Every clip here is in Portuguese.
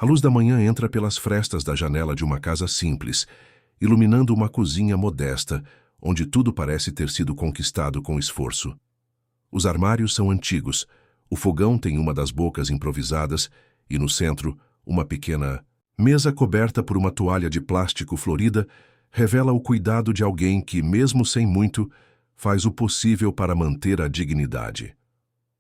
A luz da manhã entra pelas frestas da janela de uma casa simples, iluminando uma cozinha modesta, onde tudo parece ter sido conquistado com esforço. Os armários são antigos, o fogão tem uma das bocas improvisadas e, no centro, uma pequena mesa coberta por uma toalha de plástico florida revela o cuidado de alguém que, mesmo sem muito, faz o possível para manter a dignidade.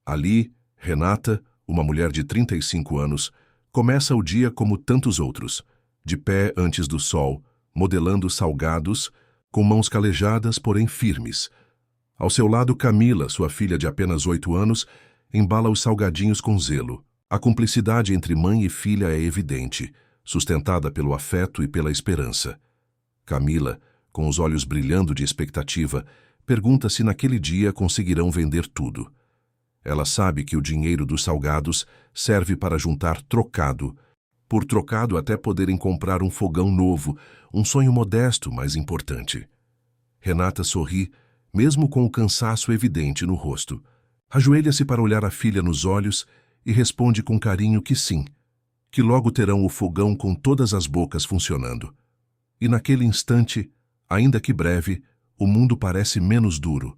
Ali, Renata, uma mulher de 35 anos, começa o dia como tantos outros, de pé antes do sol, modelando salgados, com mãos calejadas, porém firmes. Ao seu lado, Camila, sua filha de apenas 8 anos, embala os salgadinhos com zelo. A cumplicidade entre mãe e filha é evidente, sustentada pelo afeto e pela esperança. Camila, com os olhos brilhando de expectativa, pergunta se naquele dia conseguirão vender tudo. Ela sabe que o dinheiro dos salgados serve para juntar trocado. Por trocado até poderem comprar um fogão novo, um sonho modesto, mas importante. Renata sorri, mesmo com o cansaço evidente no rosto. Ajoelha-se para olhar a filha nos olhos e responde com carinho que sim, que logo terão o fogão com todas as bocas funcionando. E naquele instante, ainda que breve, o mundo parece menos duro.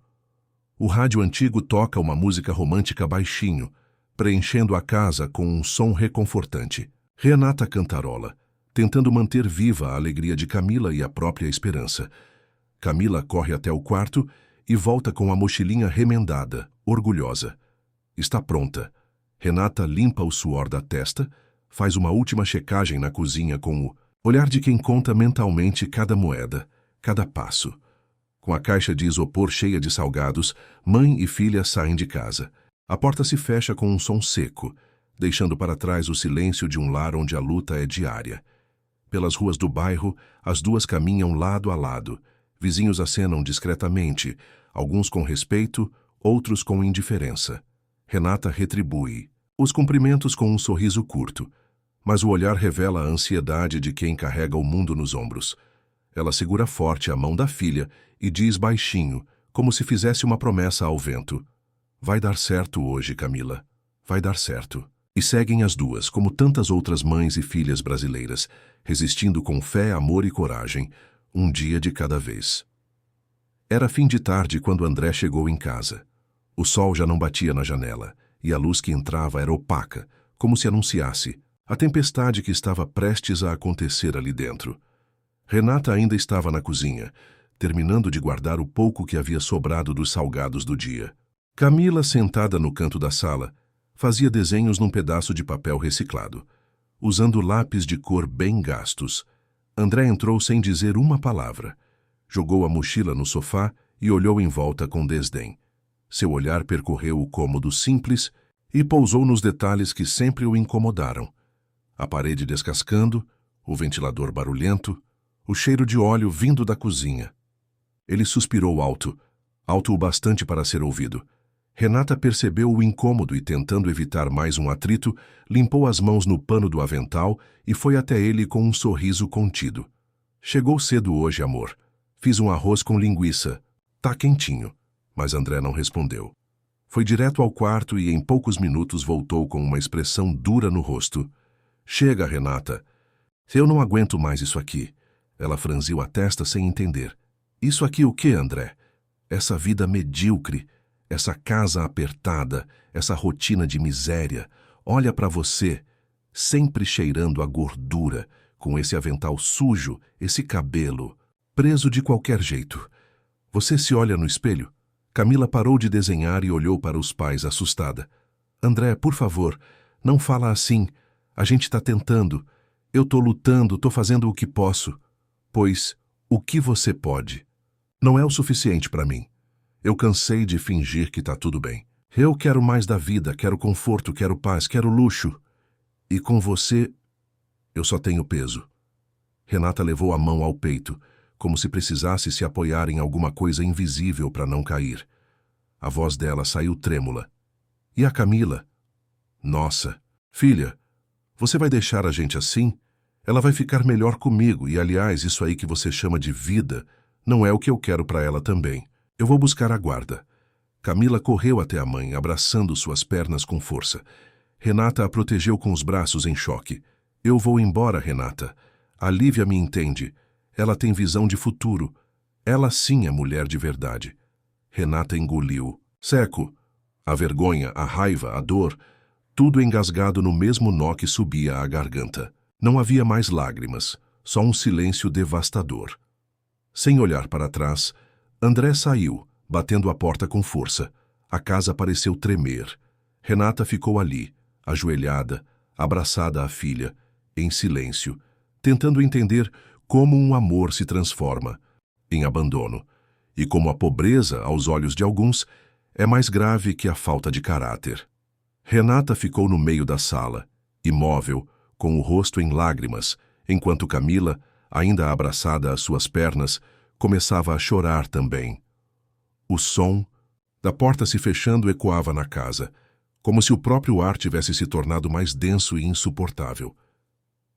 O rádio antigo toca uma música romântica baixinho, preenchendo a casa com um som reconfortante. Renata cantarola, tentando manter viva a alegria de Camila e a própria esperança. Camila corre até o quarto e volta com a mochilinha remendada, orgulhosa. Está pronta. Renata limpa o suor da testa, faz uma última checagem na cozinha com o olhar de quem conta mentalmente cada moeda, cada passo. Com a caixa de isopor cheia de salgados, mãe e filha saem de casa. A porta se fecha com um som seco, deixando para trás o silêncio de um lar onde a luta é diária. Pelas ruas do bairro, as duas caminham lado a lado. Vizinhos acenam discretamente, alguns com respeito, outros com indiferença. Renata retribui os cumprimentos com um sorriso curto, mas o olhar revela a ansiedade de quem carrega o mundo nos ombros. Ela segura forte a mão da filha e diz baixinho, como se fizesse uma promessa ao vento: "Vai dar certo hoje, Camila. Vai dar certo." E seguem as duas, como tantas outras mães e filhas brasileiras, resistindo com fé, amor e coragem, um dia de cada vez. Era fim de tarde quando André chegou em casa. O sol já não batia na janela, e a luz que entrava era opaca, como se anunciasse a tempestade que estava prestes a acontecer ali dentro. Renata ainda estava na cozinha, terminando de guardar o pouco que havia sobrado dos salgados do dia. Camila, sentada no canto da sala, fazia desenhos num pedaço de papel reciclado, usando lápis de cor bem gastos. André entrou sem dizer uma palavra. Jogou a mochila no sofá e olhou em volta com desdém. Seu olhar percorreu o cômodo simples e pousou nos detalhes que sempre o incomodaram. A parede descascando, o ventilador barulhento, o cheiro de óleo vindo da cozinha. Ele suspirou alto, alto o bastante para ser ouvido. Renata percebeu o incômodo e, tentando evitar mais um atrito, limpou as mãos no pano do avental e foi até ele com um sorriso contido. "Chegou cedo hoje, amor. Fiz um arroz com linguiça. Tá quentinho." Mas André não respondeu. Foi direto ao quarto e em poucos minutos voltou com uma expressão dura no rosto. "Chega, Renata. Eu não aguento mais isso aqui." Ela franziu a testa sem entender. "Isso aqui o quê, André? Essa vida medíocre, essa casa apertada, essa rotina de miséria. Olha para você, sempre cheirando a gordura, com esse avental sujo, esse cabelo, preso de qualquer jeito. Você se olha no espelho?" Camila parou de desenhar e olhou para os pais assustada. "André, por favor, não fala assim. A gente está tentando. Eu tô lutando, tô fazendo o que posso." "Pois, o que você pode? Não é o suficiente para mim. Eu cansei de fingir que tá tudo bem. Eu quero mais da vida, quero conforto, quero paz, quero luxo. E com você, eu só tenho peso." Renata levou a mão ao peito, como se precisasse se apoiar em alguma coisa invisível para não cair. A voz dela saiu trêmula. "E a Camila?" "Nossa, filha, você vai deixar a gente assim? Ela vai ficar melhor comigo e, aliás, isso aí que você chama de vida não é o que eu quero para ela também. Eu vou buscar a guarda." Camila correu até a mãe, abraçando suas pernas com força. Renata a protegeu com os braços em choque. Eu vou embora, Renata. A Lívia me entende. Ela tem visão de futuro. Ela sim é mulher de verdade. Renata engoliu. Seco. A vergonha, a raiva, a dor, tudo engasgado no mesmo nó que subia à garganta. Não havia mais lágrimas, só um silêncio devastador. Sem olhar para trás, André saiu, batendo a porta com força. A casa pareceu tremer. Renata ficou ali, ajoelhada, abraçada à filha, em silêncio, tentando entender como um amor se transforma em abandono, e como a pobreza, aos olhos de alguns, é mais grave que a falta de caráter. Renata ficou no meio da sala, imóvel, com o rosto em lágrimas, enquanto Camila, ainda abraçada às suas pernas, começava a chorar também. O som da porta se fechando ecoava na casa, como se o próprio ar tivesse se tornado mais denso e insuportável.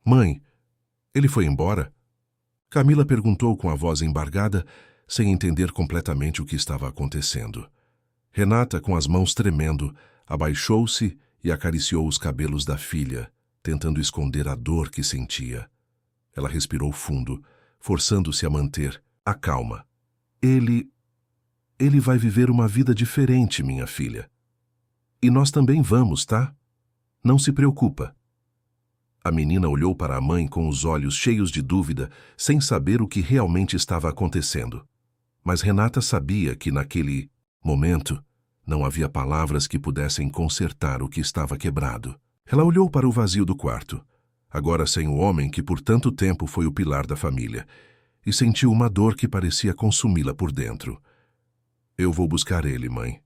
Mãe, ele foi embora? Camila perguntou com a voz embargada, sem entender completamente o que estava acontecendo. Renata, com as mãos tremendo, abaixou-se e acariciou os cabelos da filha, tentando esconder a dor que sentia. Ela respirou fundo, forçando-se a manter a calma. Ele vai viver uma vida diferente, minha filha. E nós também vamos, tá? Não se preocupa. A menina olhou para a mãe com os olhos cheios de dúvida, sem saber o que realmente estava acontecendo. Mas Renata sabia que, naquele momento, não havia palavras que pudessem consertar o que estava quebrado. Ela olhou para o vazio do quarto, agora sem o homem que por tanto tempo foi o pilar da família, e sentiu uma dor que parecia consumi-la por dentro. Eu vou buscar ele, mãe.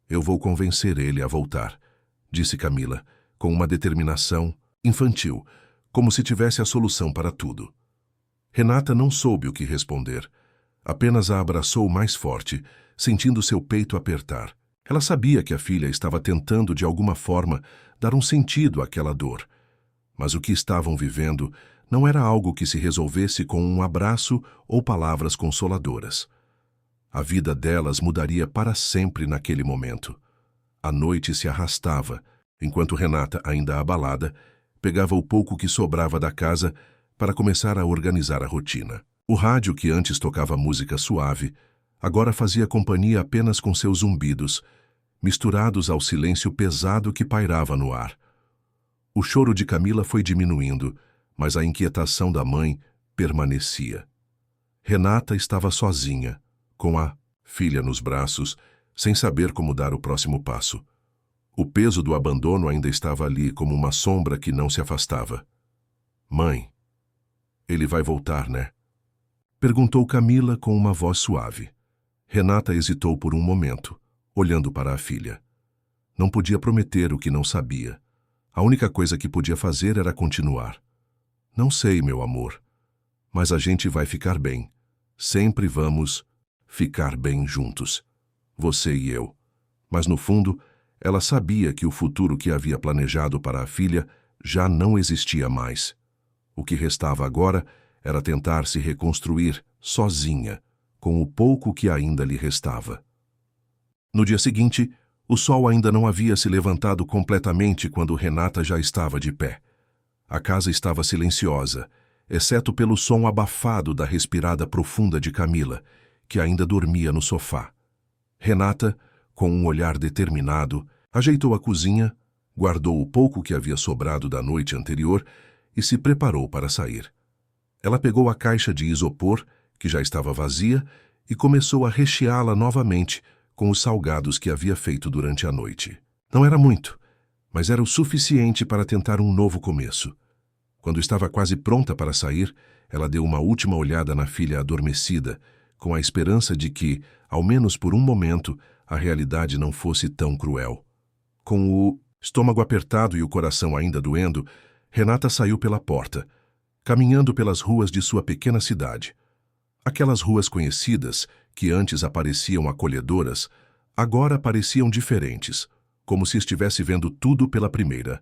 Eu vou convencer ele a voltar, disse Camila, com uma determinação infantil, como se tivesse a solução para tudo. Renata não soube o que responder. Apenas a abraçou mais forte, sentindo seu peito apertar. Ela sabia que a filha estava tentando, de alguma forma, dar um sentido àquela dor. Mas o que estavam vivendo não era algo que se resolvesse com um abraço ou palavras consoladoras. A vida delas mudaria para sempre naquele momento. A noite se arrastava, enquanto Renata, ainda abalada, pegava o pouco que sobrava da casa para começar a organizar a rotina. O rádio, que antes tocava música suave, agora fazia companhia apenas com seus zumbidos, misturados ao silêncio pesado que pairava no ar. O choro de Camila foi diminuindo, mas a inquietação da mãe permanecia. Renata estava sozinha, com a filha nos braços, sem saber como dar o próximo passo. O peso do abandono ainda estava ali como uma sombra que não se afastava. Mãe, ele vai voltar, né? Perguntou Camila com uma voz suave. Renata hesitou por um momento, olhando para a filha. Não podia prometer o que não sabia. A única coisa que podia fazer era continuar. Não sei, meu amor, mas a gente vai ficar bem. Sempre vamos ficar bem juntos. Você e eu. Mas no fundo, ela sabia que o futuro que havia planejado para a filha já não existia mais. O que restava agora era tentar se reconstruir sozinha, com o pouco que ainda lhe restava. No dia seguinte, o sol ainda não havia se levantado completamente quando Renata já estava de pé. A casa estava silenciosa, exceto pelo som abafado da respirada profunda de Camila, que ainda dormia no sofá. Renata, com um olhar determinado, ajeitou a cozinha, guardou o pouco que havia sobrado da noite anterior e se preparou para sair. Ela pegou a caixa de isopor, que já estava vazia, e começou a recheá-la novamente com os salgados que havia feito durante a noite. Não era muito, mas era o suficiente para tentar um novo começo. Quando estava quase pronta para sair, ela deu uma última olhada na filha adormecida, com a esperança de que, ao menos por um momento, a realidade não fosse tão cruel. Com o estômago apertado e o coração ainda doendo, Renata saiu pela porta, caminhando pelas ruas de sua pequena cidade. Aquelas ruas conhecidas, que antes apareciam acolhedoras, agora pareciam diferentes, como se estivesse vendo tudo pela primeira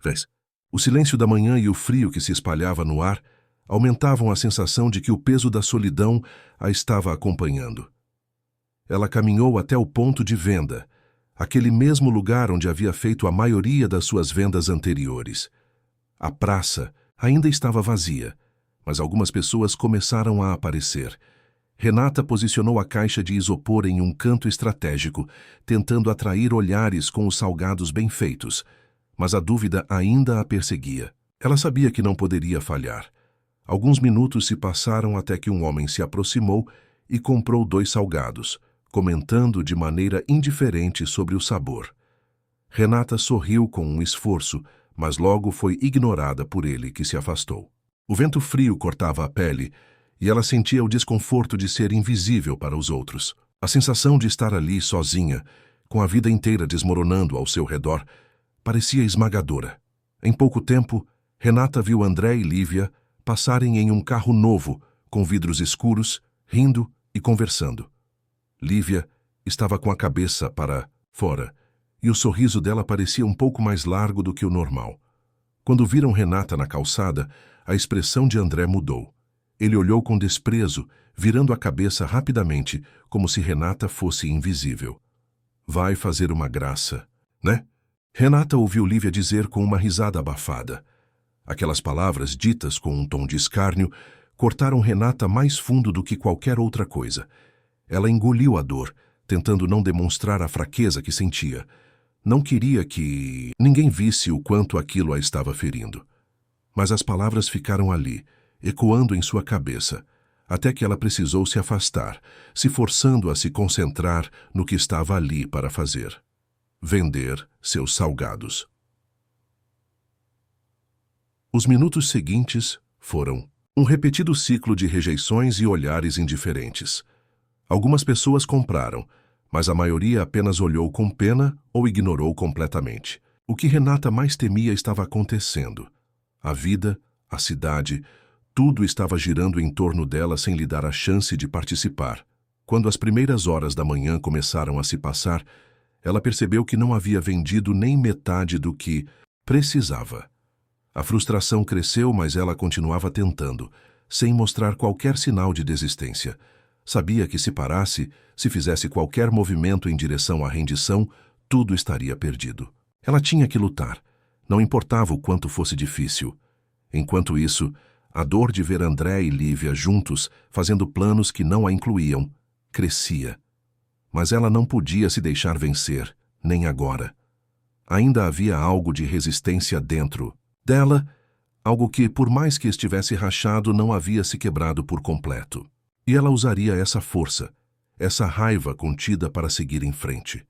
vez. O silêncio da manhã e o frio que se espalhava no ar aumentavam a sensação de que o peso da solidão a estava acompanhando. Ela caminhou até o ponto de venda, aquele mesmo lugar onde havia feito a maioria das suas vendas anteriores. A praça, Ainda estava vazia, mas algumas pessoas começaram a aparecer. Renata posicionou a caixa de isopor em um canto estratégico, tentando atrair olhares com os salgados bem feitos, mas a dúvida ainda a perseguia. Ela sabia que não poderia falhar. Alguns minutos se passaram até que um homem se aproximou e comprou 2 salgados, comentando de maneira indiferente sobre o sabor. Renata sorriu com um esforço, mas logo foi ignorada por ele, que se afastou. O vento frio cortava a pele e ela sentia o desconforto de ser invisível para os outros. A sensação de estar ali sozinha, com a vida inteira desmoronando ao seu redor, parecia esmagadora. Em pouco tempo, Renata viu André e Lívia passarem em um carro novo, com vidros escuros, rindo e conversando. Lívia estava com a cabeça para fora, e o sorriso dela parecia um pouco mais largo do que o normal. Quando viram Renata na calçada, a expressão de André mudou. Ele olhou com desprezo, virando a cabeça rapidamente, como se Renata fosse invisível. Vai fazer uma graça, né? Renata ouviu Lívia dizer com uma risada abafada. Aquelas palavras ditas com um tom de escárnio cortaram Renata mais fundo do que qualquer outra coisa. Ela engoliu a dor, tentando não demonstrar a fraqueza que sentia. Não queria que ninguém visse o quanto aquilo a estava ferindo. Mas as palavras ficaram ali, ecoando em sua cabeça, até que ela precisou se afastar, se forçando a se concentrar no que estava ali para fazer: vender seus salgados. Os minutos seguintes foram um repetido ciclo de rejeições e olhares indiferentes. Algumas pessoas compraram, mas a maioria apenas olhou com pena ou ignorou completamente. O que Renata mais temia estava acontecendo. A vida, a cidade, tudo estava girando em torno dela sem lhe dar a chance de participar. Quando as primeiras horas da manhã começaram a se passar, ela percebeu que não havia vendido nem metade do que precisava. A frustração cresceu, mas ela continuava tentando, sem mostrar qualquer sinal de desistência. Sabia que se parasse, se fizesse qualquer movimento em direção à rendição, tudo estaria perdido. Ela tinha que lutar, não importava o quanto fosse difícil. Enquanto isso, a dor de ver André e Lívia juntos, fazendo planos que não a incluíam, crescia. Mas ela não podia se deixar vencer, nem agora. Ainda havia algo de resistência dentro dela, algo que, por mais que estivesse rachado, não havia se quebrado por completo. E ela usaria essa força, essa raiva contida para seguir em frente.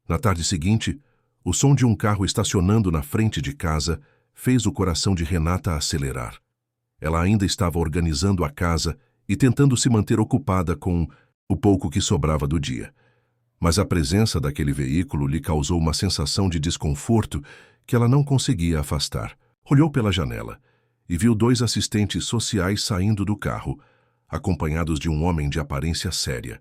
Na tarde seguinte, o som de um carro estacionando na frente de casa fez o coração de Renata acelerar. Ela ainda estava organizando a casa e tentando se manter ocupada com o pouco que sobrava do dia. Mas a presença daquele veículo lhe causou uma sensação de desconforto que ela não conseguia afastar. Olhou pela janela e viu 2 assistentes sociais saindo do carro, acompanhados de um homem de aparência séria.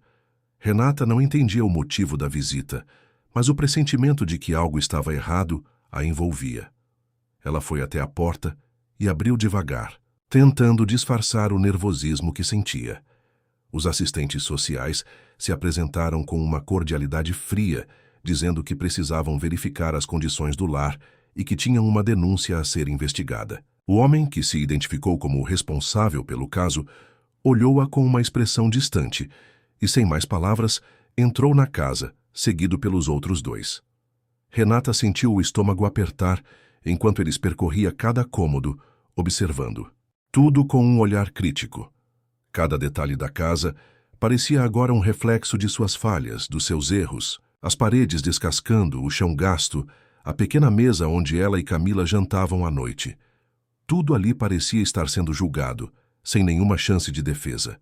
Renata não entendia o motivo da visita, mas o pressentimento de que algo estava errado a envolvia. Ela foi até a porta e abriu devagar, tentando disfarçar o nervosismo que sentia. Os assistentes sociais se apresentaram com uma cordialidade fria, dizendo que precisavam verificar as condições do lar e que tinham uma denúncia a ser investigada. O homem, que se identificou como o responsável pelo caso, olhou-a com uma expressão distante e, sem mais palavras, entrou na casa, seguido pelos outros 2. Renata sentiu o estômago apertar enquanto eles percorria cada cômodo, observando. Tudo com um olhar crítico. Cada detalhe da casa parecia agora um reflexo de suas falhas, dos seus erros. As paredes descascando, o chão gasto, a pequena mesa onde ela e Camila jantavam à noite. Tudo ali parecia estar sendo julgado, sem nenhuma chance de defesa.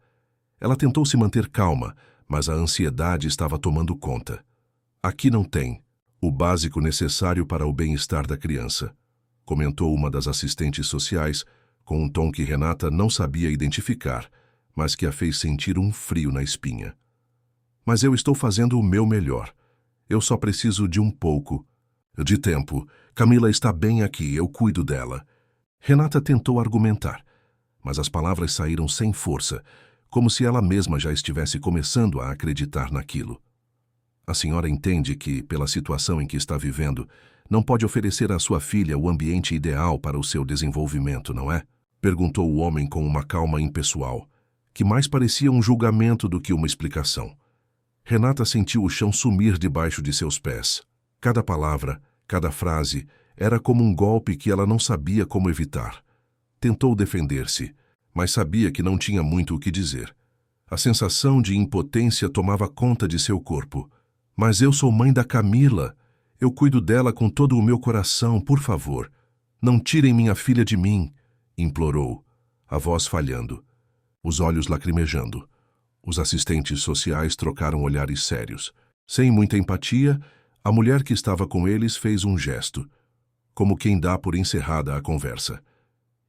Ela tentou se manter calma, mas a ansiedade estava tomando conta. Aqui não tem o básico necessário para o bem-estar da criança, comentou uma das assistentes sociais, com um tom que Renata não sabia identificar, mas que a fez sentir um frio na espinha. Mas eu estou fazendo o meu melhor. Eu só preciso de um pouco de tempo. Camila está bem aqui, eu cuido dela. Renata tentou argumentar, mas as palavras saíram sem força, como se ela mesma já estivesse começando a acreditar naquilo. A senhora entende que, pela situação em que está vivendo, não pode oferecer à sua filha o ambiente ideal para o seu desenvolvimento, não é? Perguntou o homem com uma calma impessoal, que mais parecia um julgamento do que uma explicação. Renata sentiu o chão sumir debaixo de seus pés. Cada palavra, cada frase, era como um golpe que ela não sabia como evitar. Tentou defender-se, mas sabia que não tinha muito o que dizer. A sensação de impotência tomava conta de seu corpo. Mas eu sou mãe da Camila. Eu cuido dela com todo o meu coração, por favor. Não tirem minha filha de mim, implorou, a voz falhando, os olhos lacrimejando. Os assistentes sociais trocaram olhares sérios. Sem muita empatia, a mulher que estava com eles fez um gesto, como quem dá por encerrada a conversa.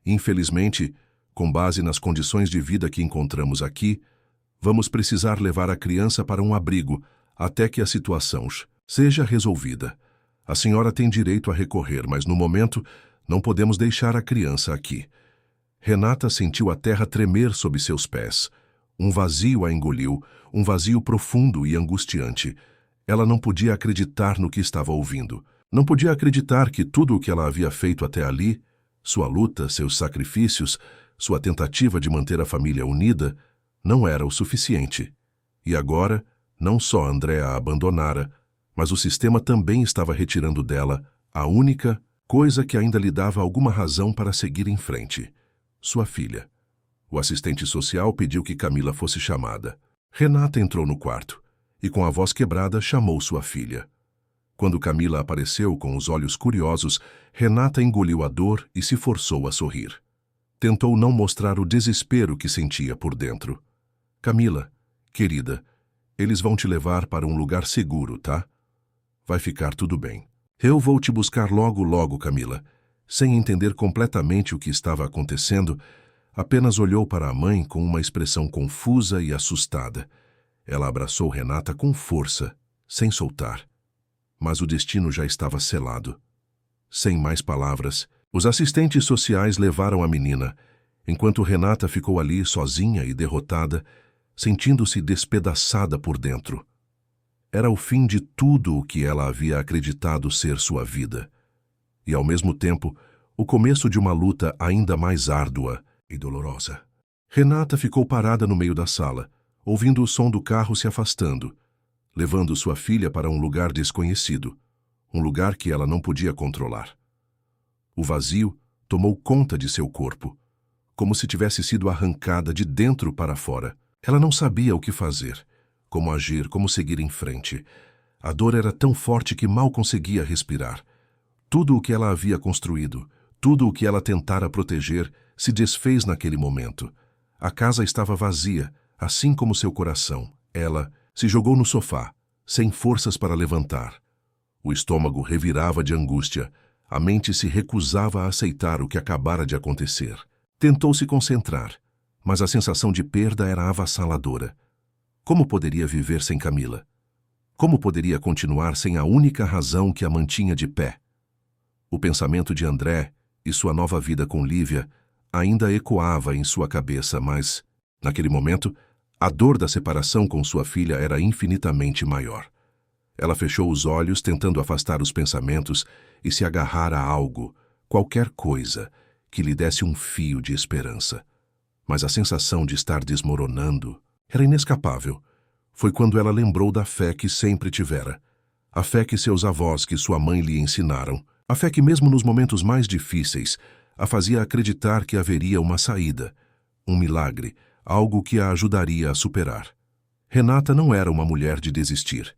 Infelizmente, com base nas condições de vida que encontramos aqui, vamos precisar levar a criança para um abrigo até que a situação seja resolvida. A senhora tem direito a recorrer, mas no momento não podemos deixar a criança aqui. Renata sentiu a terra tremer sob seus pés. Um vazio a engoliu, um vazio profundo e angustiante. Ela não podia acreditar no que estava ouvindo. Não podia acreditar que tudo o que ela havia feito até ali, sua luta, seus sacrifícios, sua tentativa de manter a família unida, não era o suficiente. E agora, não só André a abandonara, mas o sistema também estava retirando dela a única coisa que ainda lhe dava alguma razão para seguir em frente: sua filha. O assistente social pediu que Camila fosse chamada. Renata entrou no quarto e, com a voz quebrada, chamou sua filha. Quando Camila apareceu com os olhos curiosos, Renata engoliu a dor e se forçou a sorrir. Tentou não mostrar o desespero que sentia por dentro. Camila, querida, eles vão te levar para um lugar seguro, tá? Vai ficar tudo bem. Eu vou te buscar logo, logo, Camila. Sem entender completamente o que estava acontecendo, apenas olhou para a mãe com uma expressão confusa e assustada. Ela abraçou Renata com força, sem soltar. Mas o destino já estava selado. Sem mais palavras, os assistentes sociais levaram a menina, enquanto Renata ficou ali sozinha e derrotada, sentindo-se despedaçada por dentro. Era o fim de tudo o que ela havia acreditado ser sua vida. E, ao mesmo tempo, o começo de uma luta ainda mais árdua e dolorosa. Renata ficou parada no meio da sala, ouvindo o som do carro se afastando, levando sua filha para um lugar desconhecido, um lugar que ela não podia controlar. O vazio tomou conta de seu corpo, como se tivesse sido arrancada de dentro para fora. Ela não sabia o que fazer, como agir, como seguir em frente. A dor era tão forte que mal conseguia respirar. Tudo o que ela havia construído, tudo o que ela tentara proteger, se desfez naquele momento. A casa estava vazia, assim como seu coração. Ela se jogou no sofá, sem forças para levantar. O estômago revirava de angústia. A mente se recusava a aceitar o que acabara de acontecer. Tentou se concentrar, mas a sensação de perda era avassaladora. Como poderia viver sem Camila? Como poderia continuar sem a única razão que a mantinha de pé? O pensamento de André e sua nova vida com Lívia ainda ecoava em sua cabeça, mas, naquele momento, a dor da separação com sua filha era infinitamente maior. Ela fechou os olhos, tentando afastar os pensamentos e se agarrar a algo, qualquer coisa, que lhe desse um fio de esperança. Mas a sensação de estar desmoronando era inescapável. Foi quando ela lembrou da fé que sempre tivera. A fé que seus avós, que sua mãe lhe ensinaram. A fé que mesmo nos momentos mais difíceis, a fazia acreditar que haveria uma saída, um milagre, algo que a ajudaria a superar. Renata não era uma mulher de desistir.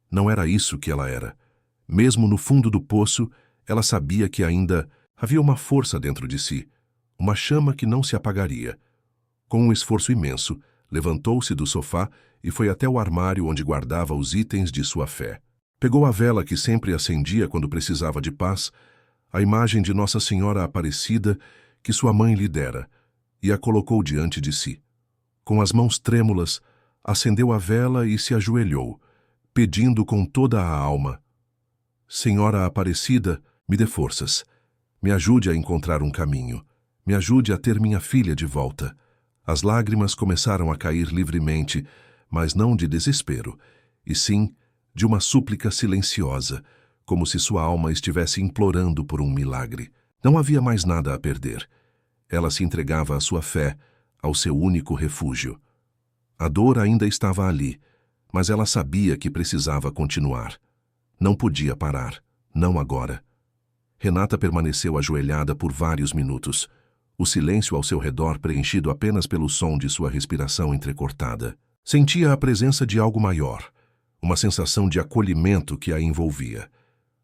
Não era isso que ela era. Mesmo no fundo do poço, ela sabia que ainda havia uma força dentro de si, uma chama que não se apagaria. Com um esforço imenso, levantou-se do sofá e foi até o armário onde guardava os itens de sua fé. Pegou a vela que sempre acendia quando precisava de paz, a imagem de Nossa Senhora Aparecida que sua mãe lhe dera, e a colocou diante de si. Com as mãos trêmulas, acendeu a vela e se ajoelhou, pedindo com toda a alma: Senhora Aparecida, me dê forças. Me ajude a encontrar um caminho. Me ajude a ter minha filha de volta. As lágrimas começaram a cair livremente, mas não de desespero, e sim de uma súplica silenciosa, como se sua alma estivesse implorando por um milagre. Não havia mais nada a perder. Ela se entregava à sua fé, ao seu único refúgio. A dor ainda estava ali, mas ela sabia que precisava continuar. Não podia parar, não agora. Renata permaneceu ajoelhada por vários minutos, o silêncio ao seu redor preenchido apenas pelo som de sua respiração entrecortada. Sentia a presença de algo maior, uma sensação de acolhimento que a envolvia.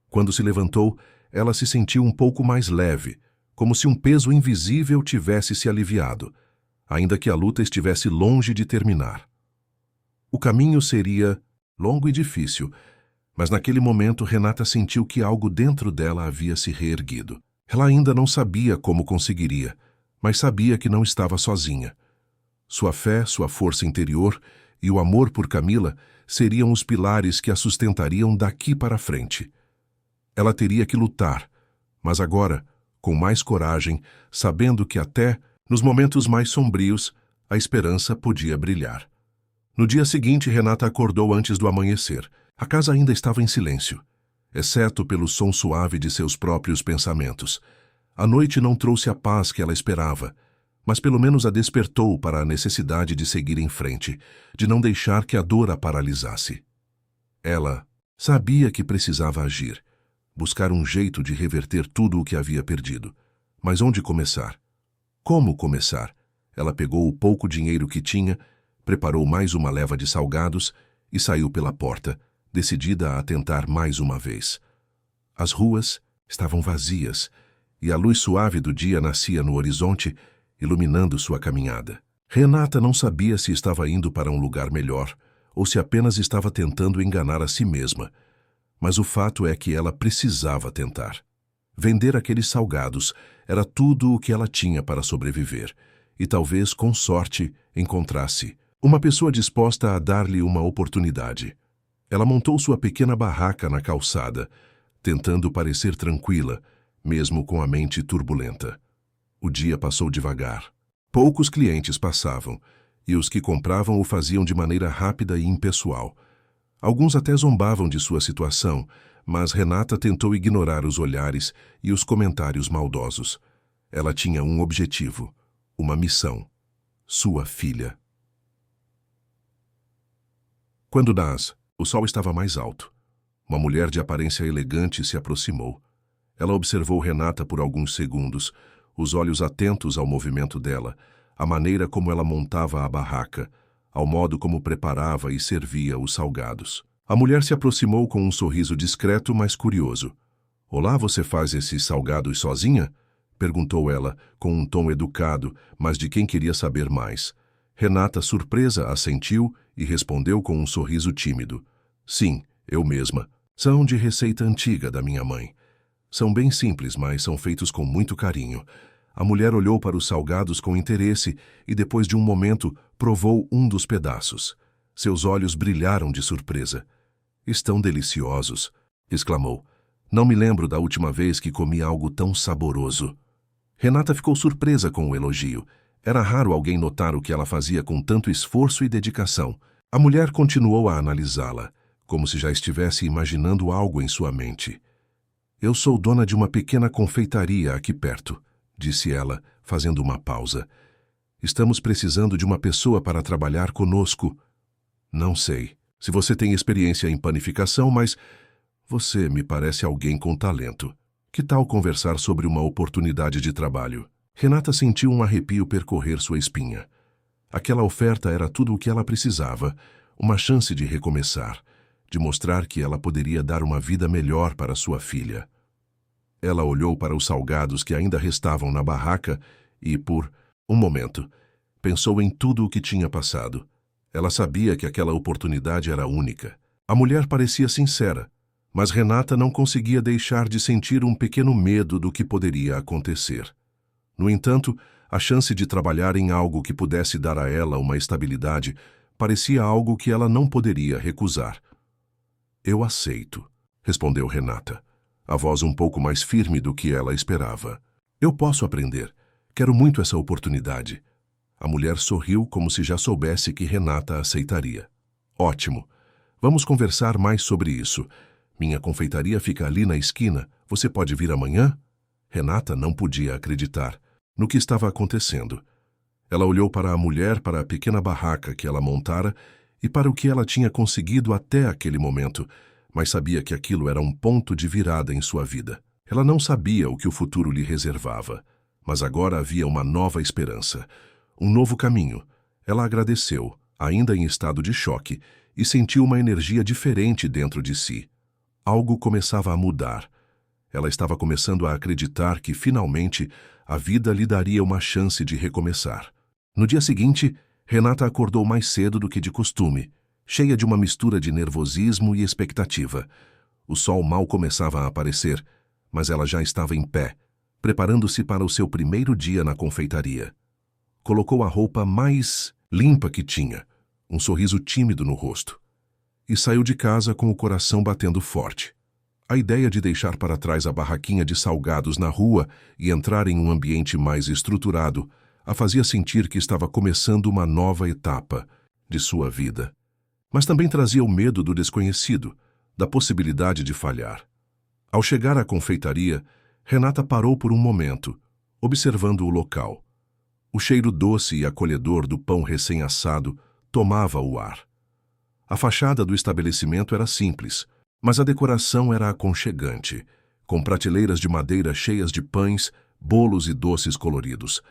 Quando se levantou, ela se sentiu um pouco mais leve, como se um peso invisível tivesse se aliviado, ainda que a luta estivesse longe de terminar. O caminho seria longo e difícil, mas naquele momento Renata sentiu que algo dentro dela havia se reerguido. Ela ainda não sabia como conseguiria, mas sabia que não estava sozinha. Sua fé, sua força interior e o amor por Camila seriam os pilares que a sustentariam daqui para frente. Ela teria que lutar, mas agora, com mais coragem, sabendo que até nos momentos mais sombrios, a esperança podia brilhar. No dia seguinte, Renata acordou antes do amanhecer. A casa ainda estava em silêncio, exceto pelo som suave de seus próprios pensamentos. A noite não trouxe a paz que ela esperava, mas pelo menos a despertou para a necessidade de seguir em frente, de não deixar que a dor a paralisasse. Ela sabia que precisava agir, buscar um jeito de reverter tudo o que havia perdido. Mas onde começar? Como começar? Ela pegou o pouco dinheiro que tinha, preparou mais uma leva de salgados e saiu pela porta, decidida a tentar mais uma vez. As ruas estavam vazias e a luz suave do dia nascia no horizonte, iluminando sua caminhada. Renata não sabia se estava indo para um lugar melhor ou se apenas estava tentando enganar a si mesma, mas o fato é que ela precisava tentar. Vender aqueles salgados era tudo o que ela tinha para sobreviver e talvez, com sorte, encontrasse uma pessoa disposta a dar-lhe uma oportunidade. Ela montou sua pequena barraca na calçada, tentando parecer tranquila, mesmo com a mente turbulenta. O dia passou devagar. Poucos clientes passavam, e os que compravam o faziam de maneira rápida e impessoal. Alguns até zombavam de sua situação, mas Renata tentou ignorar os olhares e os comentários maldosos. Ela tinha um objetivo, uma missão: sua filha. Quando o sol estava mais alto. Uma mulher de aparência elegante se aproximou. Ela observou Renata por alguns segundos, os olhos atentos ao movimento dela, à maneira como ela montava a barraca, ao modo como preparava e servia os salgados. A mulher se aproximou com um sorriso discreto, mas curioso. "Olá, você faz esses salgados sozinha?" perguntou ela, com um tom educado, mas de quem queria saber mais. Renata, surpresa, assentiu e respondeu com um sorriso tímido. "Sim, eu mesma. São de receita antiga da minha mãe. São bem simples, mas são feitos com muito carinho." A mulher olhou para os salgados com interesse e, depois de um momento, provou um dos pedaços. Seus olhos brilharam de surpresa. "Estão deliciosos", exclamou. "Não me lembro da última vez que comi algo tão saboroso." Renata ficou surpresa com o elogio. Era raro alguém notar o que ela fazia com tanto esforço e dedicação. A mulher continuou a analisá-la, como se já estivesse imaginando algo em sua mente. "Eu sou dona de uma pequena confeitaria aqui perto", disse ela, fazendo uma pausa. "Estamos precisando de uma pessoa para trabalhar conosco." "Não sei se você tem experiência em panificação, mas você me parece alguém com talento. Que tal conversar sobre uma oportunidade de trabalho?" Renata sentiu um arrepio percorrer sua espinha. Aquela oferta era tudo o que ela precisava, uma chance de recomeçar, de mostrar que ela poderia dar uma vida melhor para sua filha. Ela olhou para os salgados que ainda restavam na barraca e, por um momento, pensou em tudo o que tinha passado. Ela sabia que aquela oportunidade era única. A mulher parecia sincera, mas Renata não conseguia deixar de sentir um pequeno medo do que poderia acontecer. No entanto, a chance de trabalhar em algo que pudesse dar a ela uma estabilidade parecia algo que ela não poderia recusar. "Eu aceito", respondeu Renata, a voz um pouco mais firme do que ela esperava. "Eu posso aprender. Quero muito essa oportunidade." A mulher sorriu como se já soubesse que Renata aceitaria. "Ótimo. Vamos conversar mais sobre isso. Minha confeitaria fica ali na esquina. Você pode vir amanhã? Renata não podia acreditar no que estava acontecendo. Ela olhou para a mulher, para a pequena barraca que ela montara e para o que ela tinha conseguido até aquele momento, mas sabia que aquilo era um ponto de virada em sua vida. Ela não sabia o que o futuro lhe reservava, mas agora havia uma nova esperança, um novo caminho. Ela agradeceu, ainda em estado de choque, e sentiu uma energia diferente dentro de si. Algo começava a mudar. Ela estava começando a acreditar que, finalmente, a vida lhe daria uma chance de recomeçar. No dia seguinte, Renata acordou mais cedo do que de costume, cheia de uma mistura de nervosismo e expectativa. O sol mal começava a aparecer, mas ela já estava em pé, preparando-se para o seu primeiro dia na confeitaria. Colocou a roupa mais limpa que tinha, um sorriso tímido no rosto, e saiu de casa com o coração batendo forte. A ideia de deixar para trás a barraquinha de salgados na rua e entrar em um ambiente mais estruturado a fazia sentir que estava começando uma nova etapa de sua vida. Mas também trazia o medo do desconhecido, da possibilidade de falhar. Ao chegar à confeitaria, Renata parou por um momento, observando o local. O cheiro doce e acolhedor do pão recém-assado tomava o ar. A fachada do estabelecimento era simples, mas a decoração era aconchegante, com prateleiras de madeira cheias de pães, bolos e doces coloridos.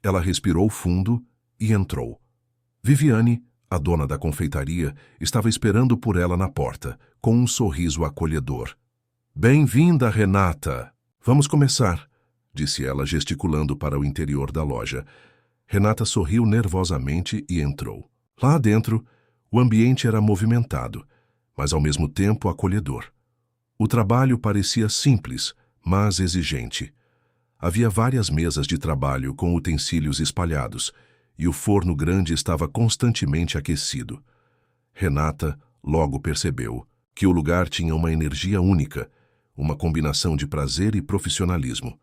Ela respirou fundo e entrou. Viviane, a dona da confeitaria, estava esperando por ela na porta, com um sorriso acolhedor. "Bem-vinda, Renata! Vamos começar", disse ela, gesticulando para o interior da loja. Renata sorriu nervosamente e entrou. Lá dentro, o ambiente era movimentado, mas ao mesmo tempo acolhedor. O trabalho parecia simples, mas exigente. Havia várias mesas de trabalho com utensílios espalhados, e o forno grande estava constantemente aquecido. Renata logo percebeu que o lugar tinha uma energia única, uma combinação de prazer e profissionalismo.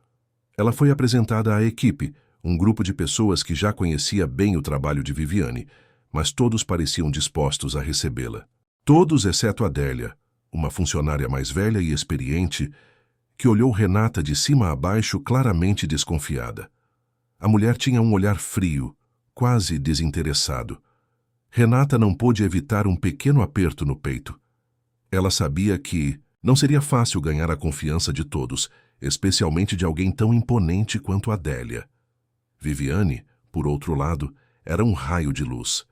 Ela foi apresentada à equipe, um grupo de pessoas que já conhecia bem o trabalho de Viviane, mas todos pareciam dispostos a recebê-la. Todos exceto Adélia, uma funcionária mais velha e experiente, que olhou Renata de cima a baixo claramente desconfiada. A mulher tinha um olhar frio, quase desinteressado. Renata não pôde evitar um pequeno aperto no peito. Ela sabia que não seria fácil ganhar a confiança de todos, especialmente de alguém tão imponente quanto Adélia. Viviane, por outro lado, era um raio de luz.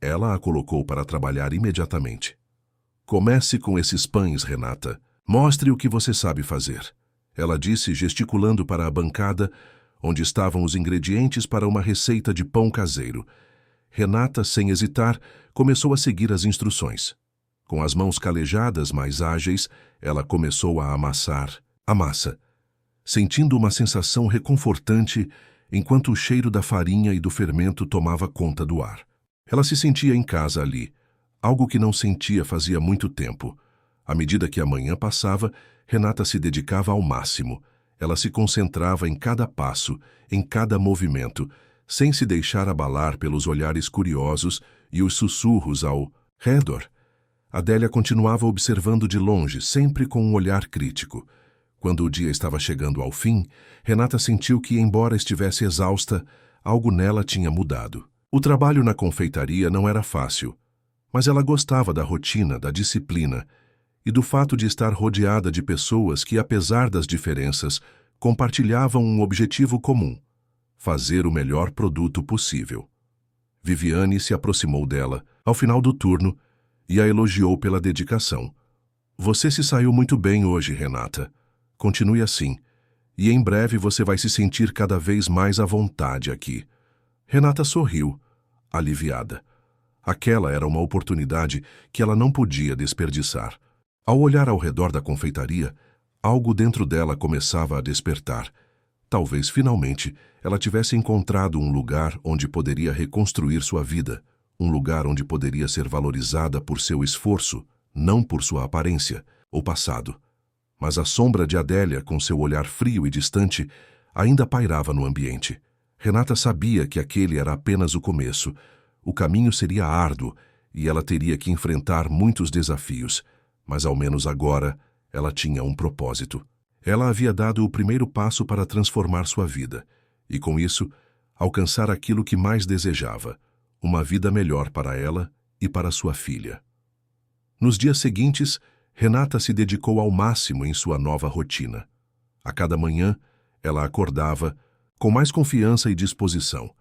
Ela a colocou para trabalhar imediatamente. "Comece com esses pães, Renata. Mostre o que você sabe fazer", ela disse, gesticulando para a bancada, onde estavam os ingredientes para uma receita de pão caseiro. Renata, sem hesitar, começou a seguir as instruções. Com as mãos calejadas, mais ágeis, ela começou a amassar a massa, sentindo uma sensação reconfortante enquanto o cheiro da farinha e do fermento tomava conta do ar. Ela se sentia em casa ali, algo que não sentia fazia muito tempo. À medida que a manhã passava, Renata se dedicava ao máximo. Ela se concentrava em cada passo, em cada movimento, sem se deixar abalar pelos olhares curiosos e os sussurros ao redor. Adélia continuava observando de longe, sempre com um olhar crítico. Quando o dia estava chegando ao fim, Renata sentiu que, embora estivesse exausta, algo nela tinha mudado. O trabalho na confeitaria não era fácil, mas ela gostava da rotina, da disciplina e do fato de estar rodeada de pessoas que, apesar das diferenças, compartilhavam um objetivo comum: fazer o melhor produto possível. Viviane se aproximou dela, ao final do turno, e a elogiou pela dedicação. "Você se saiu muito bem hoje, Renata. Continue assim, e em breve você vai se sentir cada vez mais à vontade aqui." Renata sorriu, aliviada. Aquela era uma oportunidade que ela não podia desperdiçar. Ao olhar ao redor da confeitaria, algo dentro dela começava a despertar. Talvez, finalmente, ela tivesse encontrado um lugar onde poderia reconstruir sua vida, um lugar onde poderia ser valorizada por seu esforço, não por sua aparência ou passado. Mas a sombra de Adélia, com seu olhar frio e distante, ainda pairava no ambiente. Renata sabia que aquele era apenas o começo. O caminho seria árduo e ela teria que enfrentar muitos desafios. Mas ao menos agora ela tinha um propósito. Ela havia dado o primeiro passo para transformar sua vida, e com isso, alcançar aquilo que mais desejava, uma vida melhor para ela e para sua filha. Nos dias seguintes, Renata se dedicou ao máximo em sua nova rotina. A cada manhã, ela acordava com mais confiança e disposição,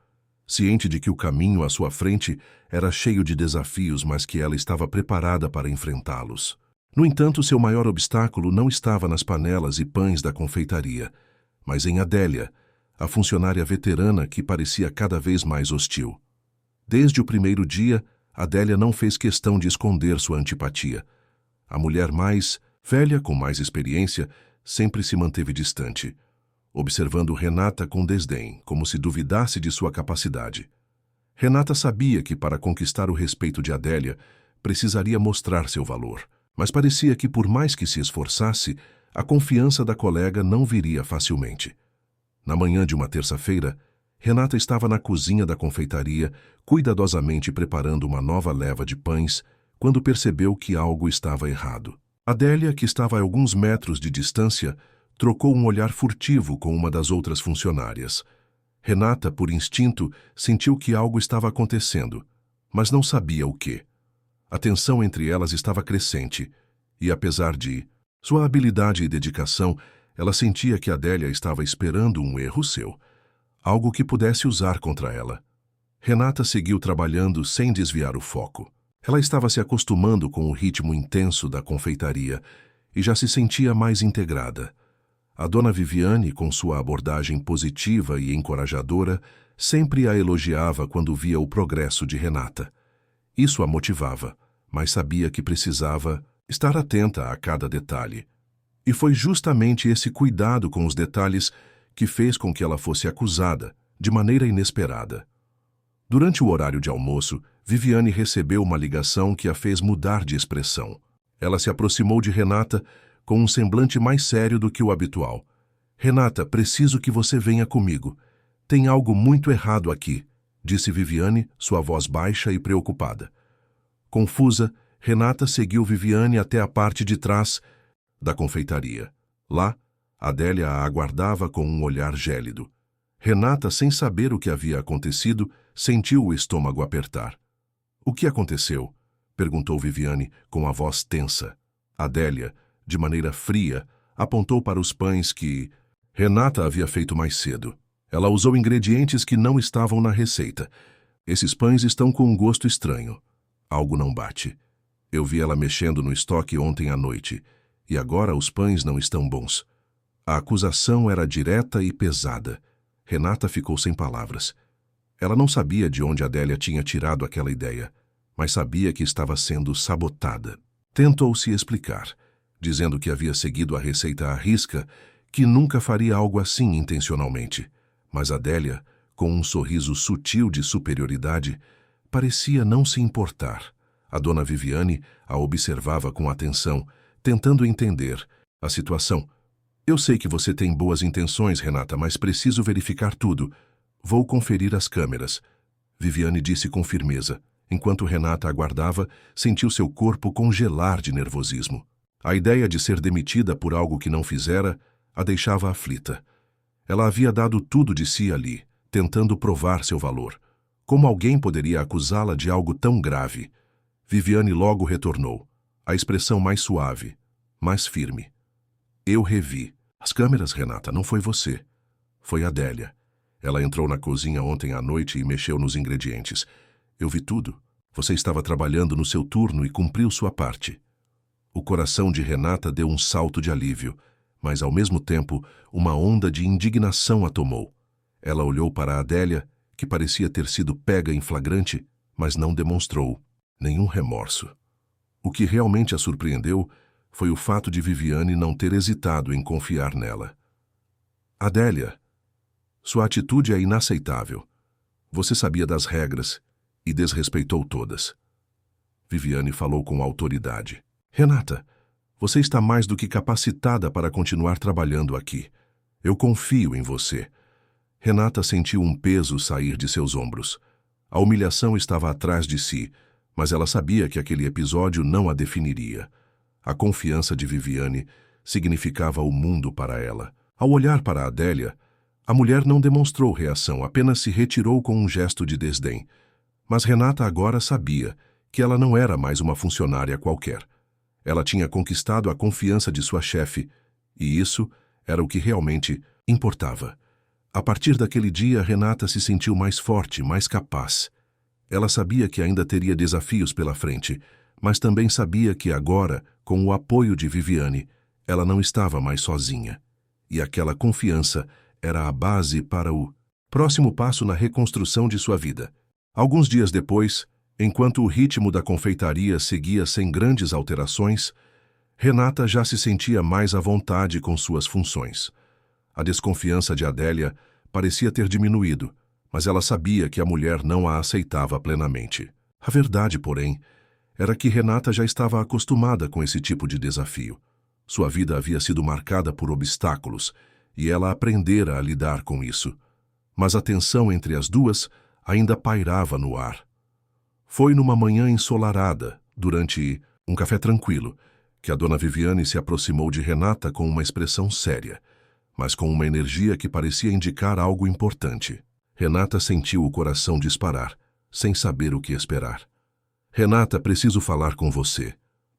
ciente de que o caminho à sua frente era cheio de desafios, mas que ela estava preparada para enfrentá-los. No entanto, seu maior obstáculo não estava nas panelas e pães da confeitaria, mas em Adélia, a funcionária veterana que parecia cada vez mais hostil. Desde o primeiro dia, Adélia não fez questão de esconder sua antipatia. A mulher mais velha, com mais experiência, sempre se manteve distante, observando Renata com desdém, como se duvidasse de sua capacidade. Renata sabia que para conquistar o respeito de Adélia, precisaria mostrar seu valor, mas parecia que por mais que se esforçasse, a confiança da colega não viria facilmente. Na manhã de uma terça-feira, Renata estava na cozinha da confeitaria, cuidadosamente preparando uma nova leva de pães, quando percebeu que algo estava errado. Adélia, que estava a alguns metros de distância, trocou um olhar furtivo com uma das outras funcionárias. Renata, por instinto, sentiu que algo estava acontecendo, mas não sabia o quê. A tensão entre elas estava crescente, e apesar de sua habilidade e dedicação, ela sentia que Adélia estava esperando um erro seu, algo que pudesse usar contra ela. Renata seguiu trabalhando sem desviar o foco. Ela estava se acostumando com o ritmo intenso da confeitaria e já se sentia mais integrada. A dona Viviane, com sua abordagem positiva e encorajadora, sempre a elogiava quando via o progresso de Renata. Isso a motivava, mas sabia que precisava estar atenta a cada detalhe. E foi justamente esse cuidado com os detalhes que fez com que ela fosse acusada, de maneira inesperada. Durante o horário de almoço, Viviane recebeu uma ligação que a fez mudar de expressão. Ela se aproximou de Renata com um semblante mais sério do que o habitual. "Renata, preciso que você venha comigo. Tem algo muito errado aqui", disse Viviane, sua voz baixa e preocupada. Confusa, Renata seguiu Viviane até a parte de trás da confeitaria. Lá, Adélia a aguardava com um olhar gélido. Renata, sem saber o que havia acontecido, sentiu o estômago apertar. "O que aconteceu?", perguntou Viviane com a voz tensa. Adélia, de maneira fria, apontou para os pães que Renata havia feito mais cedo. Ela usou ingredientes que não estavam na receita. "Esses pães estão com um gosto estranho. Algo não bate. Eu vi ela mexendo no estoque ontem à noite, e agora os pães não estão bons." A acusação era direta e pesada. Renata ficou sem palavras. Ela não sabia de onde Adélia tinha tirado aquela ideia, mas sabia que estava sendo sabotada. Tentou se explicar, dizendo que havia seguido a receita à risca, que nunca faria algo assim intencionalmente. Mas Adélia, com um sorriso sutil de superioridade, parecia não se importar. A dona Viviane a observava com atenção, tentando entender a situação. "Eu sei que você tem boas intenções, Renata, mas preciso verificar tudo. Vou conferir as câmeras", Viviane disse com firmeza. Enquanto Renata aguardava, sentiu seu corpo congelar de nervosismo. A ideia de ser demitida por algo que não fizera a deixava aflita. Ela havia dado tudo de si ali, tentando provar seu valor. Como alguém poderia acusá-la de algo tão grave? Viviane logo retornou, a expressão mais suave, mais firme. "Eu revi. As câmeras, Renata, não foi você. Foi Adélia. Ela entrou na cozinha ontem à noite e mexeu nos ingredientes. Eu vi tudo. Você estava trabalhando no seu turno e cumpriu sua parte." O coração de Renata deu um salto de alívio, mas ao mesmo tempo uma onda de indignação a tomou. Ela olhou para Adélia, que parecia ter sido pega em flagrante, mas não demonstrou nenhum remorso. O que realmente a surpreendeu foi o fato de Viviane não ter hesitado em confiar nela. "Adélia, sua atitude é inaceitável. Você sabia das regras e desrespeitou todas." Viviane falou com autoridade. "Renata, você está mais do que capacitada para continuar trabalhando aqui. Eu confio em você." Renata sentiu um peso sair de seus ombros. A humilhação estava atrás de si, mas ela sabia que aquele episódio não a definiria. A confiança de Viviane significava o mundo para ela. Ao olhar para Adélia, a mulher não demonstrou reação, apenas se retirou com um gesto de desdém. Mas Renata agora sabia que ela não era mais uma funcionária qualquer. Ela tinha conquistado a confiança de sua chefe, e isso era o que realmente importava. A partir daquele dia, Renata se sentiu mais forte, mais capaz. Ela sabia que ainda teria desafios pela frente, mas também sabia que agora, com o apoio de Viviane, ela não estava mais sozinha. E aquela confiança era a base para o próximo passo na reconstrução de sua vida. Alguns dias depois, enquanto o ritmo da confeitaria seguia sem grandes alterações, Renata já se sentia mais à vontade com suas funções. A desconfiança de Adélia parecia ter diminuído, mas ela sabia que a mulher não a aceitava plenamente. A verdade, porém, era que Renata já estava acostumada com esse tipo de desafio. Sua vida havia sido marcada por obstáculos e ela aprendera a lidar com isso. Mas a tensão entre as duas ainda pairava no ar. Foi numa manhã ensolarada, durante um café tranquilo, que a dona Viviane se aproximou de Renata com uma expressão séria, mas com uma energia que parecia indicar algo importante. Renata sentiu o coração disparar, sem saber o que esperar. "Renata, preciso falar com você.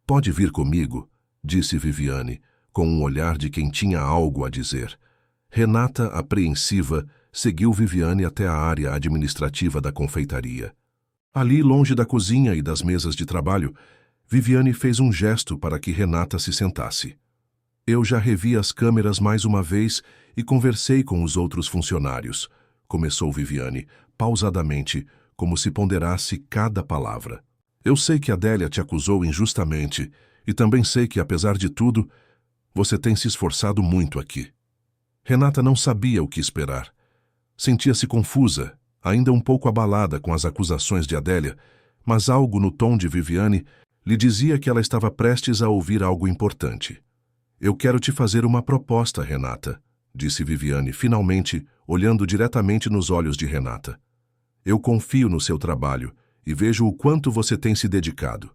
Pode vir comigo?", disse Viviane, com um olhar de quem tinha algo a dizer. Renata, apreensiva, seguiu Viviane até a área administrativa da confeitaria. Ali, longe da cozinha e das mesas de trabalho, Viviane fez um gesto para que Renata se sentasse. "Eu já revi as câmeras mais uma vez e conversei com os outros funcionários", começou Viviane, pausadamente, como se ponderasse cada palavra. "Eu sei que Adélia te acusou injustamente e também sei que, apesar de tudo, você tem se esforçado muito aqui." Renata não sabia o que esperar. Sentia-se confusa, ainda um pouco abalada com as acusações de Adélia, mas algo no tom de Viviane lhe dizia que ela estava prestes a ouvir algo importante. "Eu quero te fazer uma proposta, Renata", disse Viviane, finalmente, olhando diretamente nos olhos de Renata. "Eu confio no seu trabalho e vejo o quanto você tem se dedicado.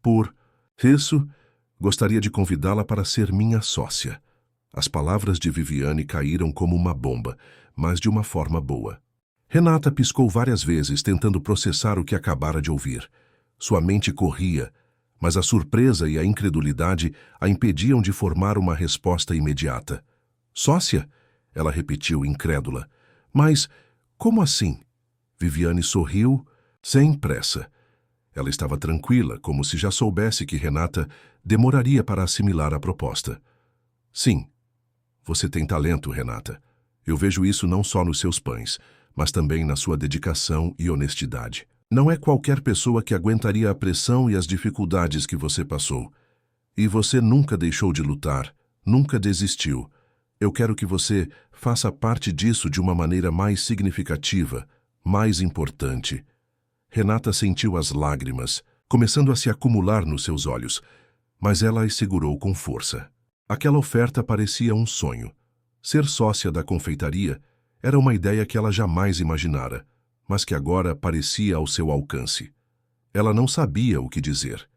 Por isso, gostaria de convidá-la para ser minha sócia." As palavras de Viviane caíram como uma bomba, mas de uma forma boa. Renata piscou várias vezes, tentando processar o que acabara de ouvir. Sua mente corria, mas a surpresa e a incredulidade a impediam de formar uma resposta imediata. "Sócia?", ela repetiu, incrédula. "Mas como assim?" Viviane sorriu, sem pressa. Ela estava tranquila, como se já soubesse que Renata demoraria para assimilar a proposta. "Sim, você tem talento, Renata. Eu vejo isso não só nos seus pães, mas também na sua dedicação e honestidade. Não é qualquer pessoa que aguentaria a pressão e as dificuldades que você passou. E você nunca deixou de lutar, nunca desistiu. Eu quero que você faça parte disso de uma maneira mais significativa, mais importante." Renata sentiu as lágrimas, começando a se acumular nos seus olhos, mas ela as segurou com força. Aquela oferta parecia um sonho. Ser sócia da confeitaria era uma ideia que ela jamais imaginara, mas que agora parecia ao seu alcance. Ela não sabia o que dizer.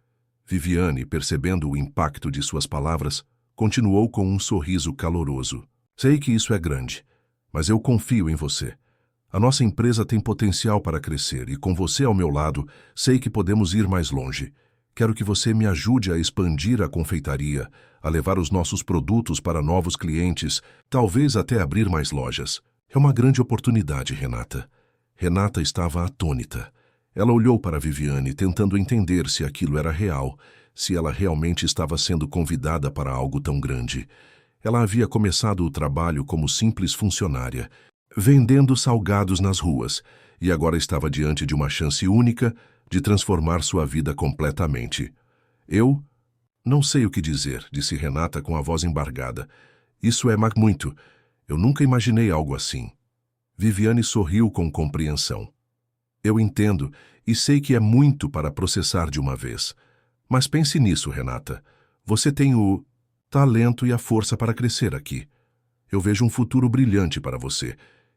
Viviane, percebendo o impacto de suas palavras, continuou com um sorriso caloroso. "Sei que isso é grande, mas eu confio em você. A nossa empresa tem potencial para crescer e com você ao meu lado, sei que podemos ir mais longe. Quero que você me ajude a expandir a confeitaria, a levar os nossos produtos para novos clientes, talvez até abrir mais lojas. É uma grande oportunidade, Renata." Renata estava atônita. Ela olhou para Viviane, tentando entender se aquilo era real, se ela realmente estava sendo convidada para algo tão grande. Ela havia começado o trabalho como simples funcionária, vendendo salgados nas ruas, e agora estava diante de uma chance única de transformar sua vida completamente. "Eu não sei o que dizer", disse Renata com a voz embargada. "Isso é muito. Eu nunca imaginei algo assim." Viviane sorriu com compreensão. "Eu entendo e sei que é muito para processar de uma vez. Mas pense nisso, Renata. Você tem o talento e a força para crescer aqui. Eu vejo um futuro brilhante para você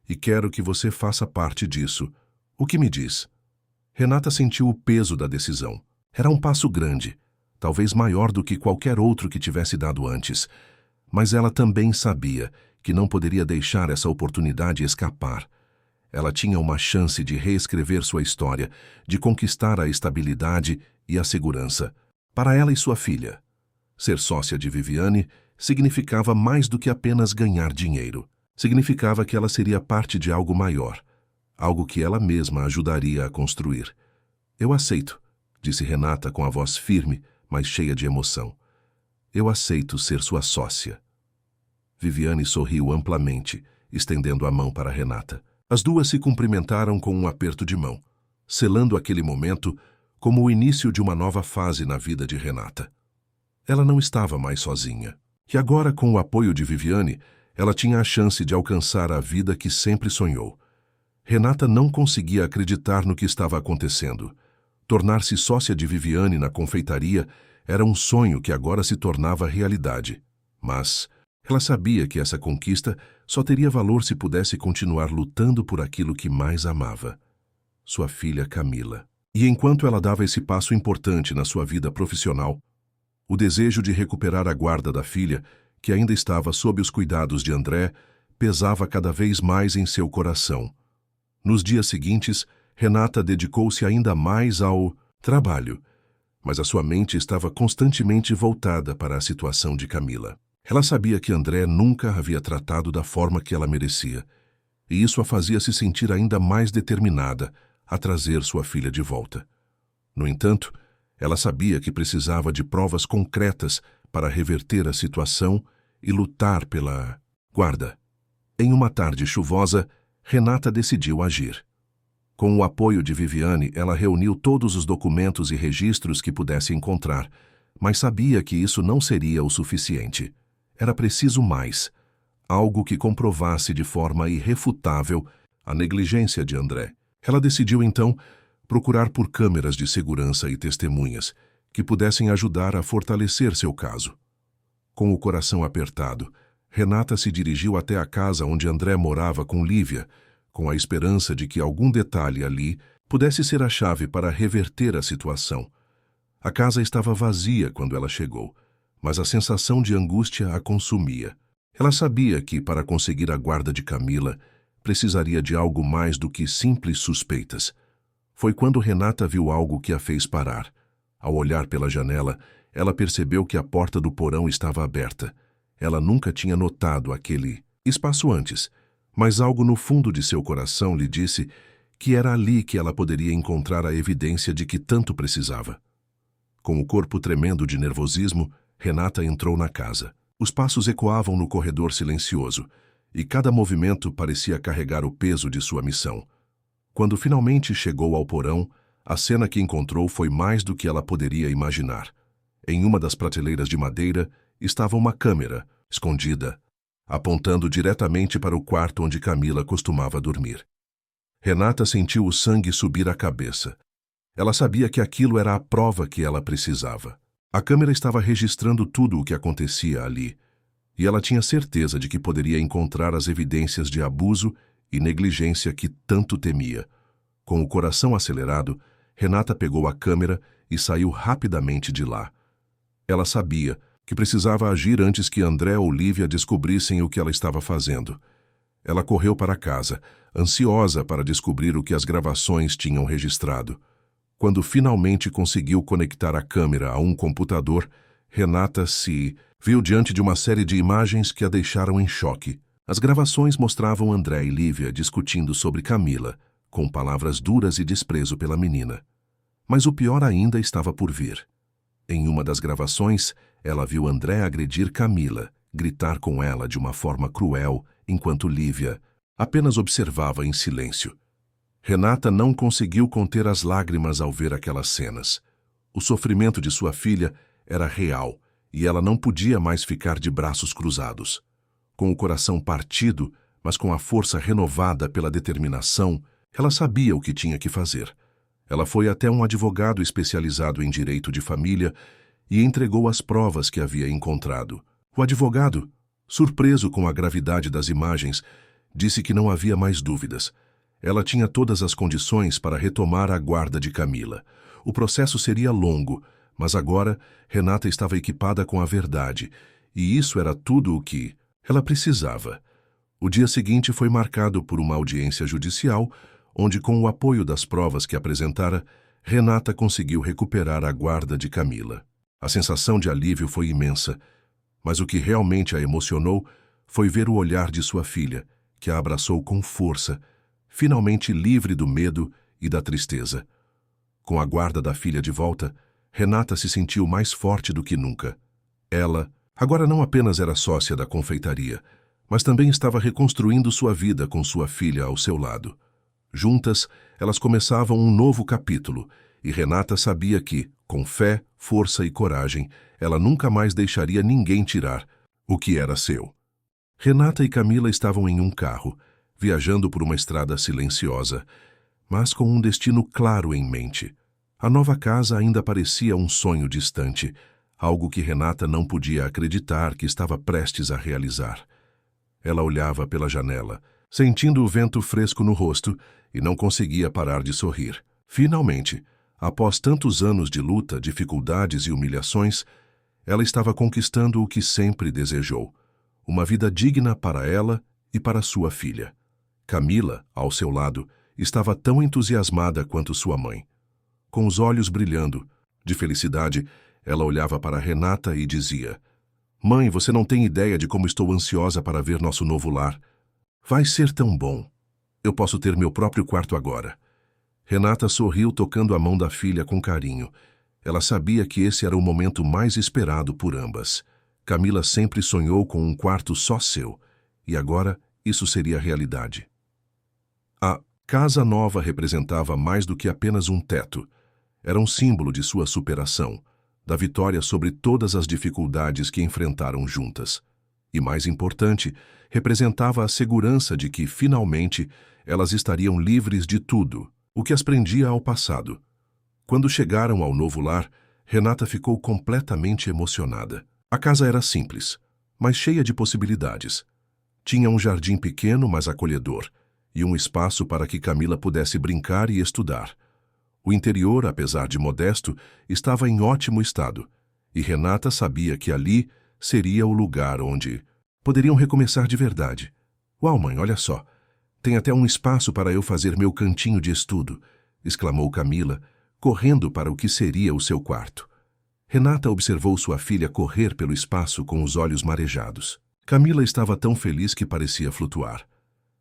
e quero que você faça parte disso. O que me diz?" Renata sentiu o peso da decisão. Era um passo grande. talvez maior do que qualquer outro que tivesse dado antes. Mas ela também sabia que não poderia deixar essa oportunidade escapar. Ela tinha uma chance de reescrever sua história, de conquistar a estabilidade e a segurança. Para ela e sua filha, ser sócia de Viviane significava mais do que apenas ganhar dinheiro. Significava que ela seria parte de algo maior, algo que ela mesma ajudaria a construir. Eu aceito, disse Renata com a voz firme, mas cheia de emoção. Eu aceito ser sua sócia. Viviane sorriu amplamente, estendendo a mão para Renata. As duas se cumprimentaram com um aperto de mão, selando aquele momento como o início de uma nova fase na vida de Renata. Ela não estava mais sozinha. E agora, com o apoio de Viviane, ela tinha a chance de alcançar a vida que sempre sonhou. Renata não conseguia acreditar no que estava acontecendo. Tornar-se sócia de Viviane na confeitaria era um sonho que agora se tornava realidade. Mas ela sabia que essa conquista só teria valor se pudesse continuar lutando por aquilo que mais amava: sua filha Camila. E enquanto ela dava esse passo importante na sua vida profissional, o desejo de recuperar a guarda da filha, que ainda estava sob os cuidados de André, pesava cada vez mais em seu coração. Nos dias seguintes, Renata dedicou-se ainda mais ao trabalho, mas a sua mente estava constantemente voltada para a situação de Camila. Ela sabia que André nunca a havia tratado da forma que ela merecia, e isso a fazia se sentir ainda mais determinada a trazer sua filha de volta. No entanto, ela sabia que precisava de provas concretas para reverter a situação e lutar pela guarda. Em uma tarde chuvosa, Renata decidiu agir. Com o apoio de Viviane, ela reuniu todos os documentos e registros que pudesse encontrar, mas sabia que isso não seria o suficiente. Era preciso mais, algo que comprovasse de forma irrefutável a negligência de André. Ela decidiu, então, procurar por câmeras de segurança e testemunhas que pudessem ajudar a fortalecer seu caso. Com o coração apertado, Renata se dirigiu até a casa onde André morava com Lívia, com a esperança de que algum detalhe ali pudesse ser a chave para reverter a situação. A casa estava vazia quando ela chegou, mas a sensação de angústia a consumia. Ela sabia que, para conseguir a guarda de Camila, precisaria de algo mais do que simples suspeitas. Foi quando Renata viu algo que a fez parar. Ao olhar pela janela, ela percebeu que a porta do porão estava aberta. Ela nunca tinha notado aquele espaço antes, mas algo no fundo de seu coração lhe disse que era ali que ela poderia encontrar a evidência de que tanto precisava. Com o corpo tremendo de nervosismo, Renata entrou na casa. Os passos ecoavam no corredor silencioso, e cada movimento parecia carregar o peso de sua missão. Quando finalmente chegou ao porão, a cena que encontrou foi mais do que ela poderia imaginar. Em uma das prateleiras de madeira estava uma câmera, escondida, apontando diretamente para o quarto onde Camila costumava dormir. Renata sentiu o sangue subir à cabeça. Ela sabia que aquilo era a prova que ela precisava. A câmera estava registrando tudo o que acontecia ali, e ela tinha certeza de que poderia encontrar as evidências de abuso e negligência que tanto temia. Com o coração acelerado, Renata pegou a câmera e saiu rapidamente de lá. Ela sabia que precisava agir antes que André ou Lívia descobrissem o que ela estava fazendo. Ela correu para casa, ansiosa para descobrir o que as gravações tinham registrado. Quando finalmente conseguiu conectar a câmera a um computador, Renata se viu diante de uma série de imagens que a deixaram em choque. As gravações mostravam André e Lívia discutindo sobre Camila, com palavras duras e desprezo pela menina. Mas o pior ainda estava por vir. Em uma das gravações, ela viu André agredir Camila, gritar com ela de uma forma cruel, enquanto Lívia apenas observava em silêncio. Renata não conseguiu conter as lágrimas ao ver aquelas cenas. O sofrimento de sua filha era real e ela não podia mais ficar de braços cruzados. Com o coração partido, mas com a força renovada pela determinação, ela sabia o que tinha que fazer. Ela foi até um advogado especializado em direito de família e entregou as provas que havia encontrado. O advogado, surpreso com a gravidade das imagens, disse que não havia mais dúvidas. Ela tinha todas as condições para retomar a guarda de Camila. O processo seria longo, Mas agora, Renata estava equipada com a verdade, e isso era tudo o que ela precisava. O dia seguinte foi marcado por uma audiência judicial, onde, com o apoio das provas que apresentara, Renata conseguiu recuperar a guarda de Camila. A sensação de alívio foi imensa, mas o que realmente a emocionou foi ver o olhar de sua filha, que a abraçou com força, finalmente livre do medo e da tristeza. Com a guarda da filha de volta, Renata se sentiu mais forte do que nunca. Ela, agora não apenas era sócia da confeitaria, mas também estava reconstruindo sua vida com sua filha ao seu lado. Juntas, elas começavam um novo capítulo, e Renata sabia que, com fé, força e coragem, ela nunca mais deixaria ninguém tirar o que era seu. Renata e Camila estavam em um carro, viajando por uma estrada silenciosa, mas com um destino claro em mente. A nova casa ainda parecia um sonho distante, algo que Renata não podia acreditar que estava prestes a realizar. Ela olhava pela janela, sentindo o vento fresco no rosto, e não conseguia parar de sorrir. Finalmente, após tantos anos de luta, dificuldades e humilhações, ela estava conquistando o que sempre desejou: uma vida digna para ela e para sua filha. Camila, ao seu lado, estava tão entusiasmada quanto sua mãe. Com os olhos brilhando de felicidade, ela olhava para Renata e dizia: "Mãe, você não tem ideia de como estou ansiosa para ver nosso novo lar. Vai ser tão bom. Eu posso ter meu próprio quarto agora." Renata sorriu tocando a mão da filha com carinho. Ela sabia que esse era o momento mais esperado por ambas. Camila sempre sonhou com um quarto só seu, e agora isso seria realidade. A casa nova representava mais do que apenas um teto. Era um símbolo de sua superação, da vitória sobre todas as dificuldades que enfrentaram juntas. E, mais importante, representava a segurança de que, finalmente, elas estariam livres de tudo o que as prendia ao passado. Quando chegaram ao novo lar, Renata ficou completamente emocionada. A casa era simples, mas cheia de possibilidades. Tinha um jardim pequeno, mas acolhedor, e um espaço para que Camila pudesse brincar e estudar. O interior, apesar de modesto, estava em ótimo estado, e Renata sabia que ali seria o lugar onde poderiam recomeçar de verdade. "Uau, mãe, olha só! Tem até um espaço para eu fazer meu cantinho de estudo", exclamou Camila, correndo para o que seria o seu quarto. Renata observou sua filha correr pelo espaço com os olhos marejados. Camila estava tão feliz que parecia flutuar.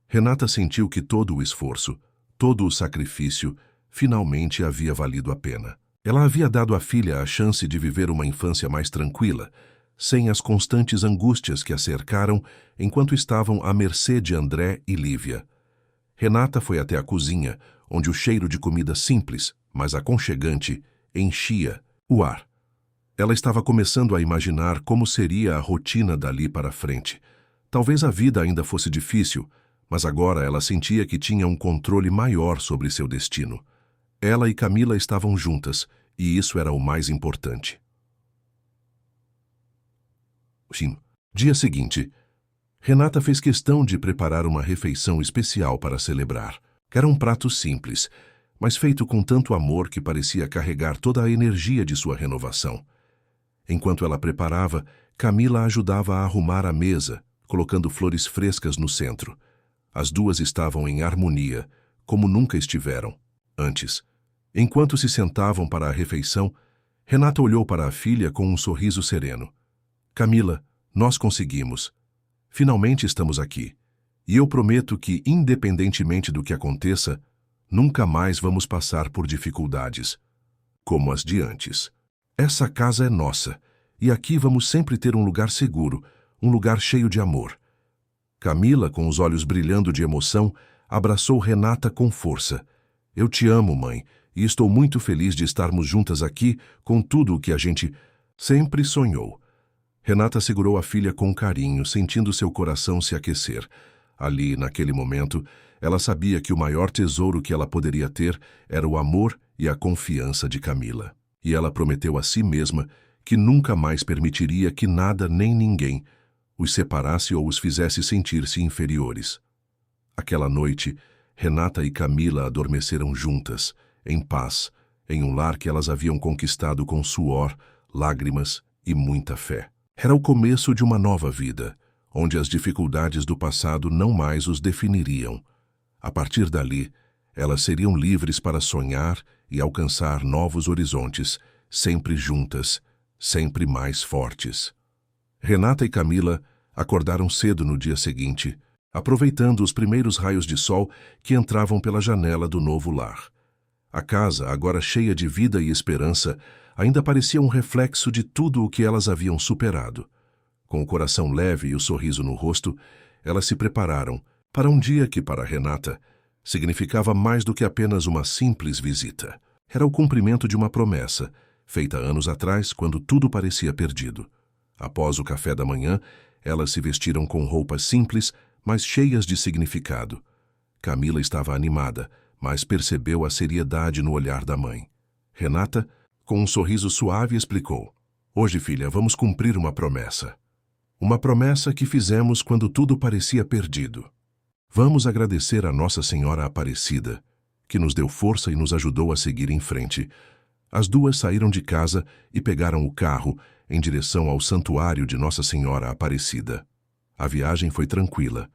Renata sentiu que todo o esforço, todo o sacrifício, finalmente havia valido a pena. Ela havia dado à filha a chance de viver uma infância mais tranquila, sem as constantes angústias que a cercaram enquanto estavam à mercê de André e Lívia. Renata foi até a cozinha, onde o cheiro de comida simples, mas aconchegante, enchia o ar. Ela estava começando a imaginar como seria a rotina dali para frente. Talvez a vida ainda fosse difícil, mas agora ela sentia que tinha um controle maior sobre seu destino. Ela e Camila estavam juntas, e isso era o mais importante. Dia seguinte, Renata fez questão de preparar uma refeição especial para celebrar. Era um prato simples, mas feito com tanto amor que parecia carregar toda a energia de sua renovação. Enquanto ela preparava, Camila ajudava a arrumar a mesa, colocando flores frescas no centro. As duas estavam em harmonia, como nunca estiveram antes. Enquanto se sentavam para a refeição, Renata olhou para a filha com um sorriso sereno. "Camila, nós conseguimos. Finalmente estamos aqui. E eu prometo que, independentemente do que aconteça, nunca mais vamos passar por dificuldades como as de antes. Essa casa é nossa, e aqui vamos sempre ter um lugar seguro, um lugar cheio de amor." Camila, com os olhos brilhando de emoção, abraçou Renata com força. "Eu te amo, mãe, e estou muito feliz de estarmos juntas aqui com tudo o que a gente sempre sonhou." Renata segurou a filha com carinho, sentindo seu coração se aquecer. Ali, naquele momento, ela sabia que o maior tesouro que ela poderia ter era o amor e a confiança de Camila. E ela prometeu a si mesma que nunca mais permitiria que nada nem ninguém os separasse ou os fizesse sentir-se inferiores. Aquela noite, Renata e Camila adormeceram juntas, em paz, em um lar que elas haviam conquistado com suor, lágrimas e muita fé. Era o começo de uma nova vida, onde as dificuldades do passado não mais os definiriam. A partir dali, elas seriam livres para sonhar e alcançar novos horizontes, sempre juntas, sempre mais fortes. Renata e Camila acordaram cedo no dia seguinte, aproveitando os primeiros raios de sol que entravam pela janela do novo lar. A casa, agora cheia de vida e esperança, ainda parecia um reflexo de tudo o que elas haviam superado. Com o coração leve e o sorriso no rosto, elas se prepararam para um dia que, para Renata, significava mais do que apenas uma simples visita. Era o cumprimento de uma promessa, feita anos atrás, quando tudo parecia perdido. Após o café da manhã, elas se vestiram com roupas simples, mas cheias de significado. Camila estava animada, mas percebeu a seriedade no olhar da mãe. Renata, com um sorriso suave, explicou: "Hoje, filha, vamos cumprir uma promessa. Uma promessa que fizemos quando tudo parecia perdido. Vamos agradecer a Nossa Senhora Aparecida, que nos deu força e nos ajudou a seguir em frente." As duas saíram de casa e pegaram o carro em direção ao santuário de Nossa Senhora Aparecida. A viagem foi tranquila,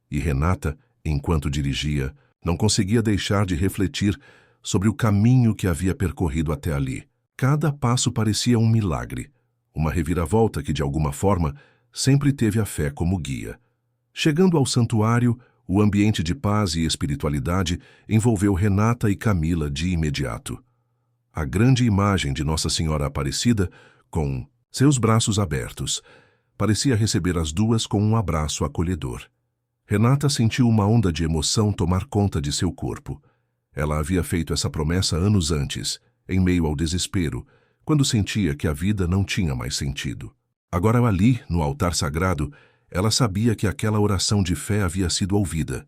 e Renata, enquanto dirigia, não conseguia deixar de refletir sobre o caminho que havia percorrido até ali. Cada passo parecia um milagre, uma reviravolta que, de alguma forma, sempre teve a fé como guia. Chegando ao santuário, o ambiente de paz e espiritualidade envolveu Renata e Camila de imediato. A grande imagem de Nossa Senhora Aparecida, com seus braços abertos, parecia receber as duas com um abraço acolhedor. Renata sentiu uma onda de emoção tomar conta de seu corpo. Ela havia feito essa promessa anos antes, em meio ao desespero, quando sentia que a vida não tinha mais sentido. Agora ali, no altar sagrado, ela sabia que aquela oração de fé havia sido ouvida.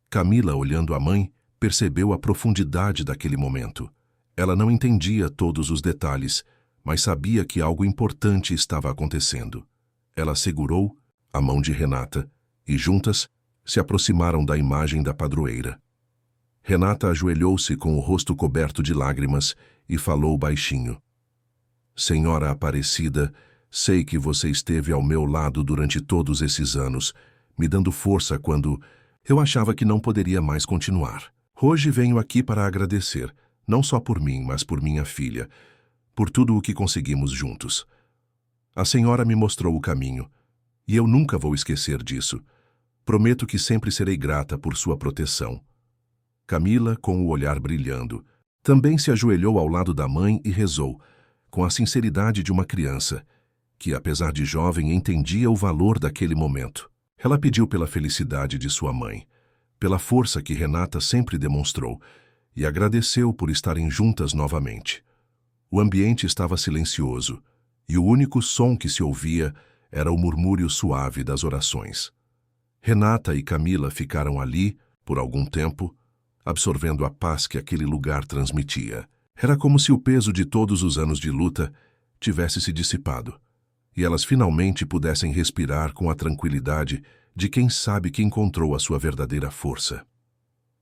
Camila, olhando a mãe, percebeu a profundidade daquele momento. Ela não entendia todos os detalhes, mas sabia que algo importante estava acontecendo. Ela segurou a mão de Renata e, juntas, se aproximaram da imagem da padroeira. Renata ajoelhou-se com o rosto coberto de lágrimas e falou baixinho: "Senhora Aparecida, sei que você esteve ao meu lado durante todos esses anos, me dando força quando eu achava que não poderia mais continuar. Hoje venho aqui para agradecer, não só por mim, mas por minha filha, por tudo o que conseguimos juntos. A senhora me mostrou o caminho, e eu nunca vou esquecer disso. Prometo que sempre serei grata por sua proteção." Camila, com o olhar brilhando, também se ajoelhou ao lado da mãe e rezou, com a sinceridade de uma criança, que, apesar de jovem, entendia o valor daquele momento. Ela pediu pela felicidade de sua mãe, pela força que Renata sempre demonstrou, e agradeceu por estarem juntas novamente. O ambiente estava silencioso, e o único som que se ouvia era o murmúrio suave das orações. Renata e Camila ficaram ali, por algum tempo, absorvendo a paz que aquele lugar transmitia. Era como se o peso de todos os anos de luta tivesse se dissipado, e elas finalmente pudessem respirar com a tranquilidade de quem sabe que encontrou a sua verdadeira força.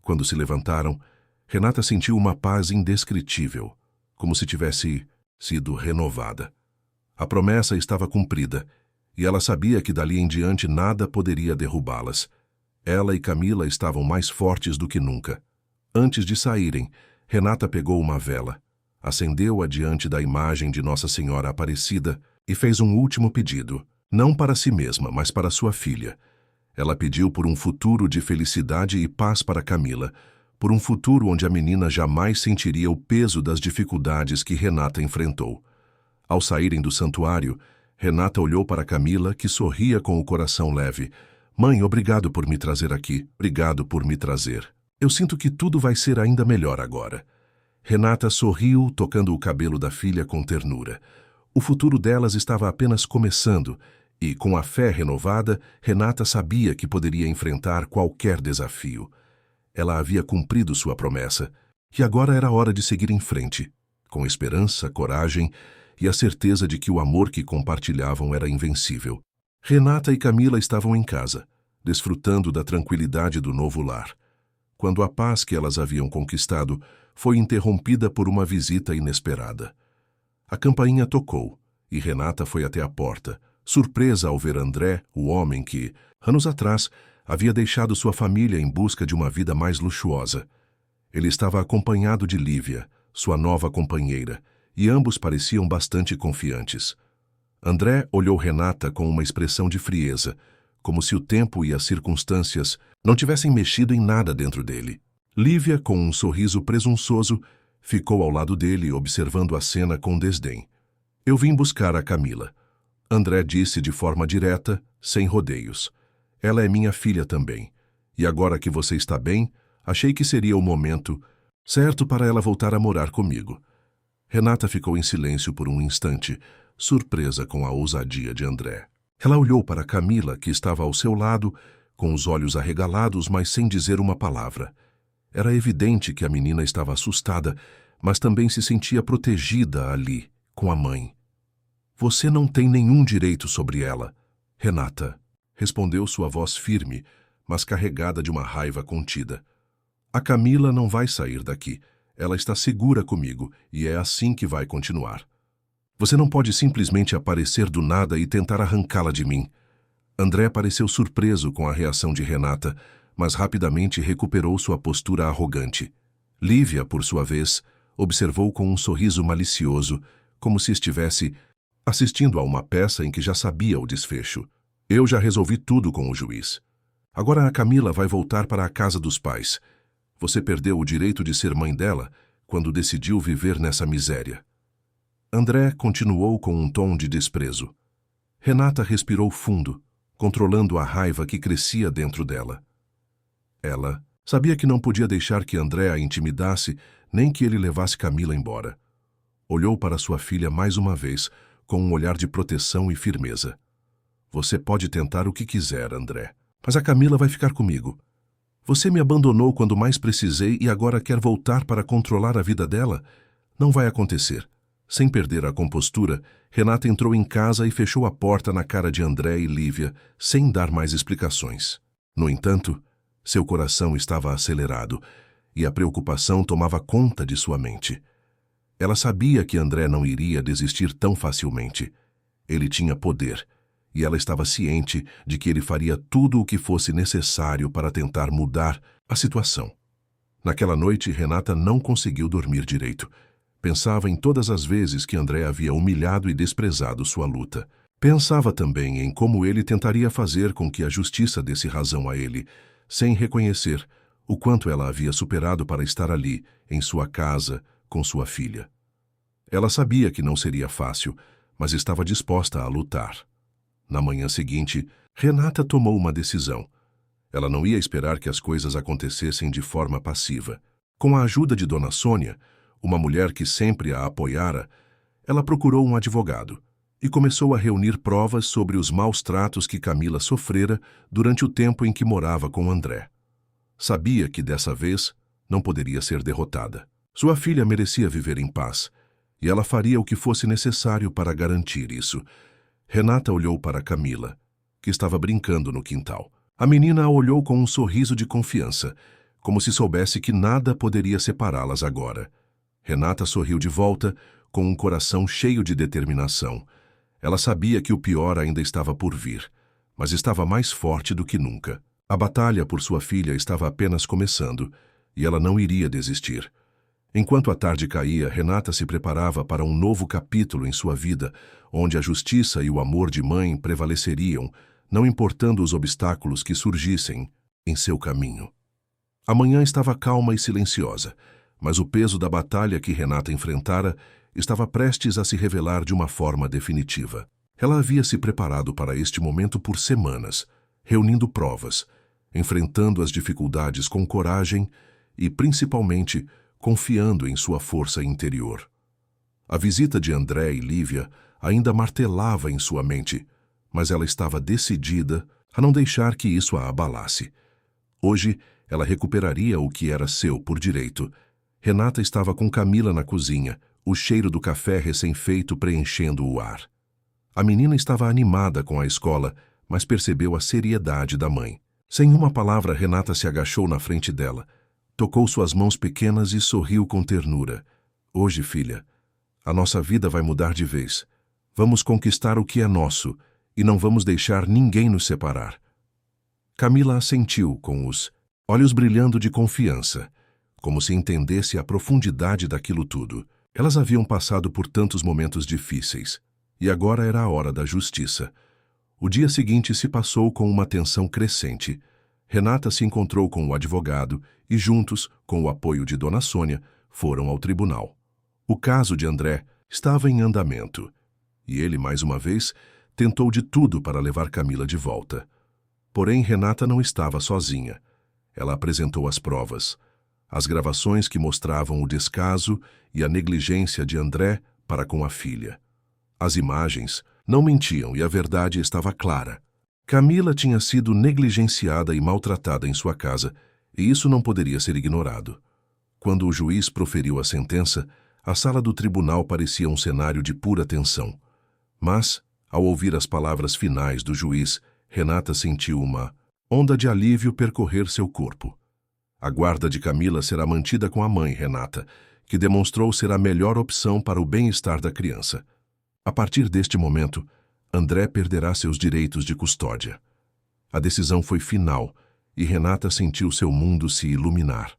Quando se levantaram, Renata sentiu uma paz indescritível, como se tivesse sido renovada. A promessa estava cumprida, e ela sabia que dali em diante nada poderia derrubá-las. Ela e Camila estavam mais fortes do que nunca. Antes de saírem, Renata pegou uma vela, acendeu-a diante da imagem de Nossa Senhora Aparecida e fez um último pedido, não para si mesma, mas para sua filha. Ela pediu por um futuro de felicidade e paz para Camila, por um futuro onde a menina jamais sentiria o peso das dificuldades que Renata enfrentou. Ao saírem do santuário, Renata olhou para Camila, que sorria com o coração leve. "Mãe, obrigado por me trazer aqui. Obrigado por me trazer. Eu sinto que tudo vai ser ainda melhor agora." Renata sorriu, tocando o cabelo da filha com ternura. O futuro delas estava apenas começando, e, com a fé renovada, Renata sabia que poderia enfrentar qualquer desafio. Ela havia cumprido sua promessa, e agora era hora de seguir em frente, com esperança, coragem e a certeza de que o amor que compartilhavam era invencível. Renata e Camila estavam em casa, desfrutando da tranquilidade do novo lar. quando a paz que elas haviam conquistado foi interrompida por uma visita inesperada. A campainha tocou e Renata foi até a porta, surpresa ao ver André, o homem que, anos atrás, havia deixado sua família em busca de uma vida mais luxuosa. Ele estava acompanhado de Lívia, sua nova companheira, e ambos pareciam bastante confiantes. André olhou Renata com uma expressão de frieza, como se o tempo e as circunstâncias não tivessem mexido em nada dentro dele. Lívia, com um sorriso presunçoso, ficou ao lado dele, observando a cena com desdém. Eu vim buscar a Camila. André disse de forma direta, sem rodeios. Ela é minha filha também. E agora que você está bem, achei que seria o momento certo para ela voltar a morar comigo. Renata ficou em silêncio por um instante, surpresa com a ousadia de André. Ela olhou para Camila, que estava ao seu lado, com os olhos arregalados, mas sem dizer uma palavra. Era evidente que a menina estava assustada, mas também se sentia protegida ali, com a mãe. Você não tem nenhum direito sobre ela, Renata, respondeu sua voz firme, mas carregada de uma raiva contida. A Camila não vai sair daqui. Ela está segura comigo e é assim que vai continuar. Você não pode simplesmente aparecer do nada e tentar arrancá-la de mim. André pareceu surpreso com a reação de Renata, mas rapidamente recuperou sua postura arrogante. Lívia, por sua vez, observou com um sorriso malicioso, como se estivesse assistindo a uma peça em que já sabia o desfecho. Eu já resolvi tudo com o juiz. Agora a Camila vai voltar para a casa dos pais. Você perdeu o direito de ser mãe dela quando decidiu viver nessa miséria. André continuou com um tom de desprezo. Renata respirou fundo, controlando a raiva que crescia dentro dela. Ela sabia que não podia deixar que André a intimidasse, nem que ele levasse Camila embora. Olhou para sua filha mais uma vez, com um olhar de proteção e firmeza. Você pode tentar o que quiser, André, mas a Camila vai ficar comigo. Você me abandonou quando mais precisei e agora quer voltar para controlar a vida dela? Não vai acontecer. Sem perder a compostura, Renata entrou em casa e fechou a porta na cara de André e Lívia, sem dar mais explicações. No entanto, seu coração estava acelerado e a preocupação tomava conta de sua mente. Ela sabia que André não iria desistir tão facilmente. Ele tinha poder, e ela estava ciente de que ele faria tudo o que fosse necessário para tentar mudar a situação. Naquela noite, Renata não conseguiu dormir direito. Pensava em todas as vezes que André havia humilhado e desprezado sua luta. Pensava também em como ele tentaria fazer com que a justiça desse razão a ele, sem reconhecer o quanto ela havia superado para estar ali, em sua casa, com sua filha. Ela sabia que não seria fácil, mas estava disposta a lutar. Na manhã seguinte, Renata tomou uma decisão. Ela não ia esperar que as coisas acontecessem de forma passiva. Com a ajuda de Dona Sônia, uma mulher que sempre a apoiara, ela procurou um advogado e começou a reunir provas sobre os maus tratos que Camila sofrera durante o tempo em que morava com André. Sabia que dessa vez não poderia ser derrotada. Sua filha merecia viver em paz, e ela faria o que fosse necessário para garantir isso. Renata olhou para Camila, que estava brincando no quintal. A menina a olhou com um sorriso de confiança, como se soubesse que nada poderia separá-las agora. Renata sorriu de volta, com um coração cheio de determinação. Ela sabia que o pior ainda estava por vir, mas estava mais forte do que nunca. A batalha por sua filha estava apenas começando, e ela não iria desistir. Enquanto a tarde caía, Renata se preparava para um novo capítulo em sua vida, onde a justiça e o amor de mãe prevaleceriam, não importando os obstáculos que surgissem em seu caminho. A manhã estava calma e silenciosa, mas o peso da batalha que Renata enfrentara estava prestes a se revelar de uma forma definitiva. Ela havia se preparado para este momento por semanas, reunindo provas, enfrentando as dificuldades com coragem e, principalmente, confiando em sua força interior. A visita de André e Lívia ainda martelava em sua mente, mas ela estava decidida a não deixar que isso a abalasse. Hoje, ela recuperaria o que era seu por direito. Renata estava com Camila na cozinha, o cheiro do café recém-feito preenchendo o ar. A menina estava animada com a escola, mas percebeu a seriedade da mãe. Sem uma palavra, Renata se agachou na frente dela, tocou suas mãos pequenas e sorriu com ternura. Hoje, filha, a nossa vida vai mudar de vez. Vamos conquistar o que é nosso e não vamos deixar ninguém nos separar. Camila assentiu com os olhos brilhando de confiança, como se entendesse a profundidade daquilo tudo. Elas haviam passado por tantos momentos difíceis, e agora era a hora da justiça. O dia seguinte se passou com uma tensão crescente. Renata se encontrou com o advogado e juntos, com o apoio de Dona Sônia, foram ao tribunal. O caso de André estava em andamento, e ele, mais uma vez, tentou de tudo para levar Camila de volta. Porém, Renata não estava sozinha. Ela apresentou as provas, as gravações que mostravam o descaso e a negligência de André para com a filha. As imagens não mentiam e a verdade estava clara. Camila tinha sido negligenciada e maltratada em sua casa, e isso não poderia ser ignorado. Quando o juiz proferiu a sentença, a sala do tribunal parecia um cenário de pura tensão. Mas, ao ouvir as palavras finais do juiz, Renata sentiu uma onda de alívio percorrer seu corpo. A guarda de Camila será mantida com a mãe, Renata, que demonstrou ser a melhor opção para o bem-estar da criança. A partir deste momento, André perderá seus direitos de custódia. A decisão foi final e Renata sentiu seu mundo se iluminar.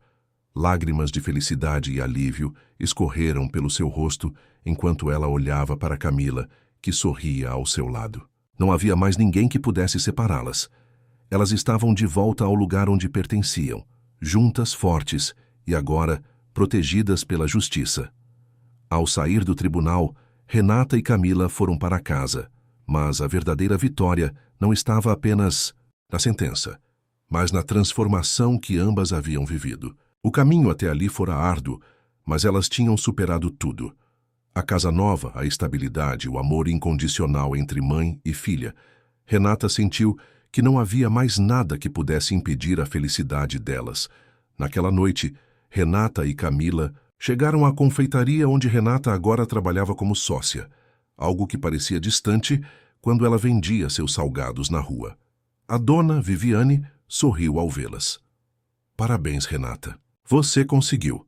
Lágrimas de felicidade e alívio escorreram pelo seu rosto enquanto ela olhava para Camila, que sorria ao seu lado. Não havia mais ninguém que pudesse separá-las. Elas estavam de volta ao lugar onde pertenciam, juntas, fortes e agora protegidas pela justiça. Ao sair do tribunal, Renata e Camila foram para casa, mas a verdadeira vitória não estava apenas na sentença, mas na transformação que ambas haviam vivido. O caminho até ali fora árduo, mas elas tinham superado tudo. A casa nova, a estabilidade, o amor incondicional entre mãe e filha. Renata sentiu que não havia mais nada que pudesse impedir a felicidade delas. Naquela noite, Renata e Camila chegaram à confeitaria onde Renata agora trabalhava como sócia, algo que parecia distante quando ela vendia seus salgados na rua. A dona, Viviane, sorriu ao vê-las. Parabéns, Renata. Você conseguiu.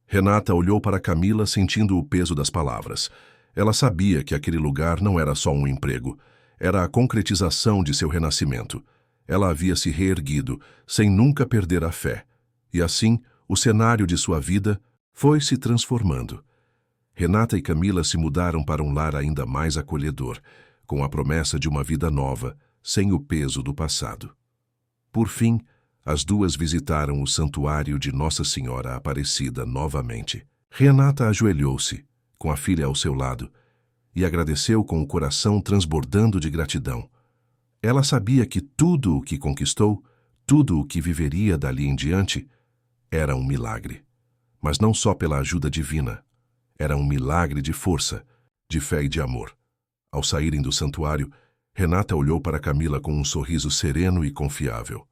Renata olhou para Camila sentindo o peso das palavras. Ela sabia que aquele lugar não era só um emprego, era a concretização de seu renascimento. Ela havia se reerguido, sem nunca perder a fé. E assim, o cenário de sua vida foi se transformando. Renata e Camila se mudaram para um lar ainda mais acolhedor, com a promessa de uma vida nova, sem o peso do passado. Por fim, as duas visitaram o santuário de Nossa Senhora Aparecida novamente. Renata ajoelhou-se, com a filha ao seu lado, e agradeceu com o coração transbordando de gratidão. Ela sabia que tudo o que conquistou, tudo o que viveria dali em diante, era um milagre. Mas não só pela ajuda divina. Era um milagre de força, de fé e de amor. Ao saírem do santuário, Renata olhou para Camila com um sorriso sereno e confiável.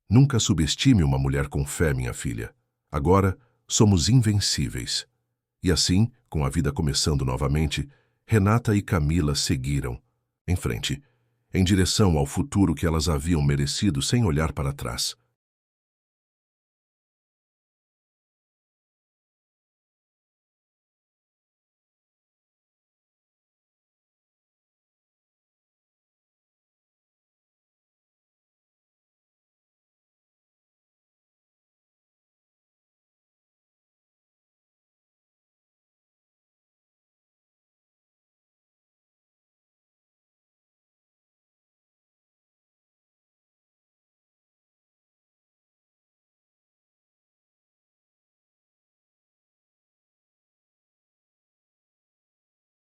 Nunca subestime uma mulher com fé, minha filha. Agora somos invencíveis. E assim, com a vida começando novamente, Renata e Camila seguiram, em frente, em direção ao futuro que elas haviam merecido sem olhar para trás.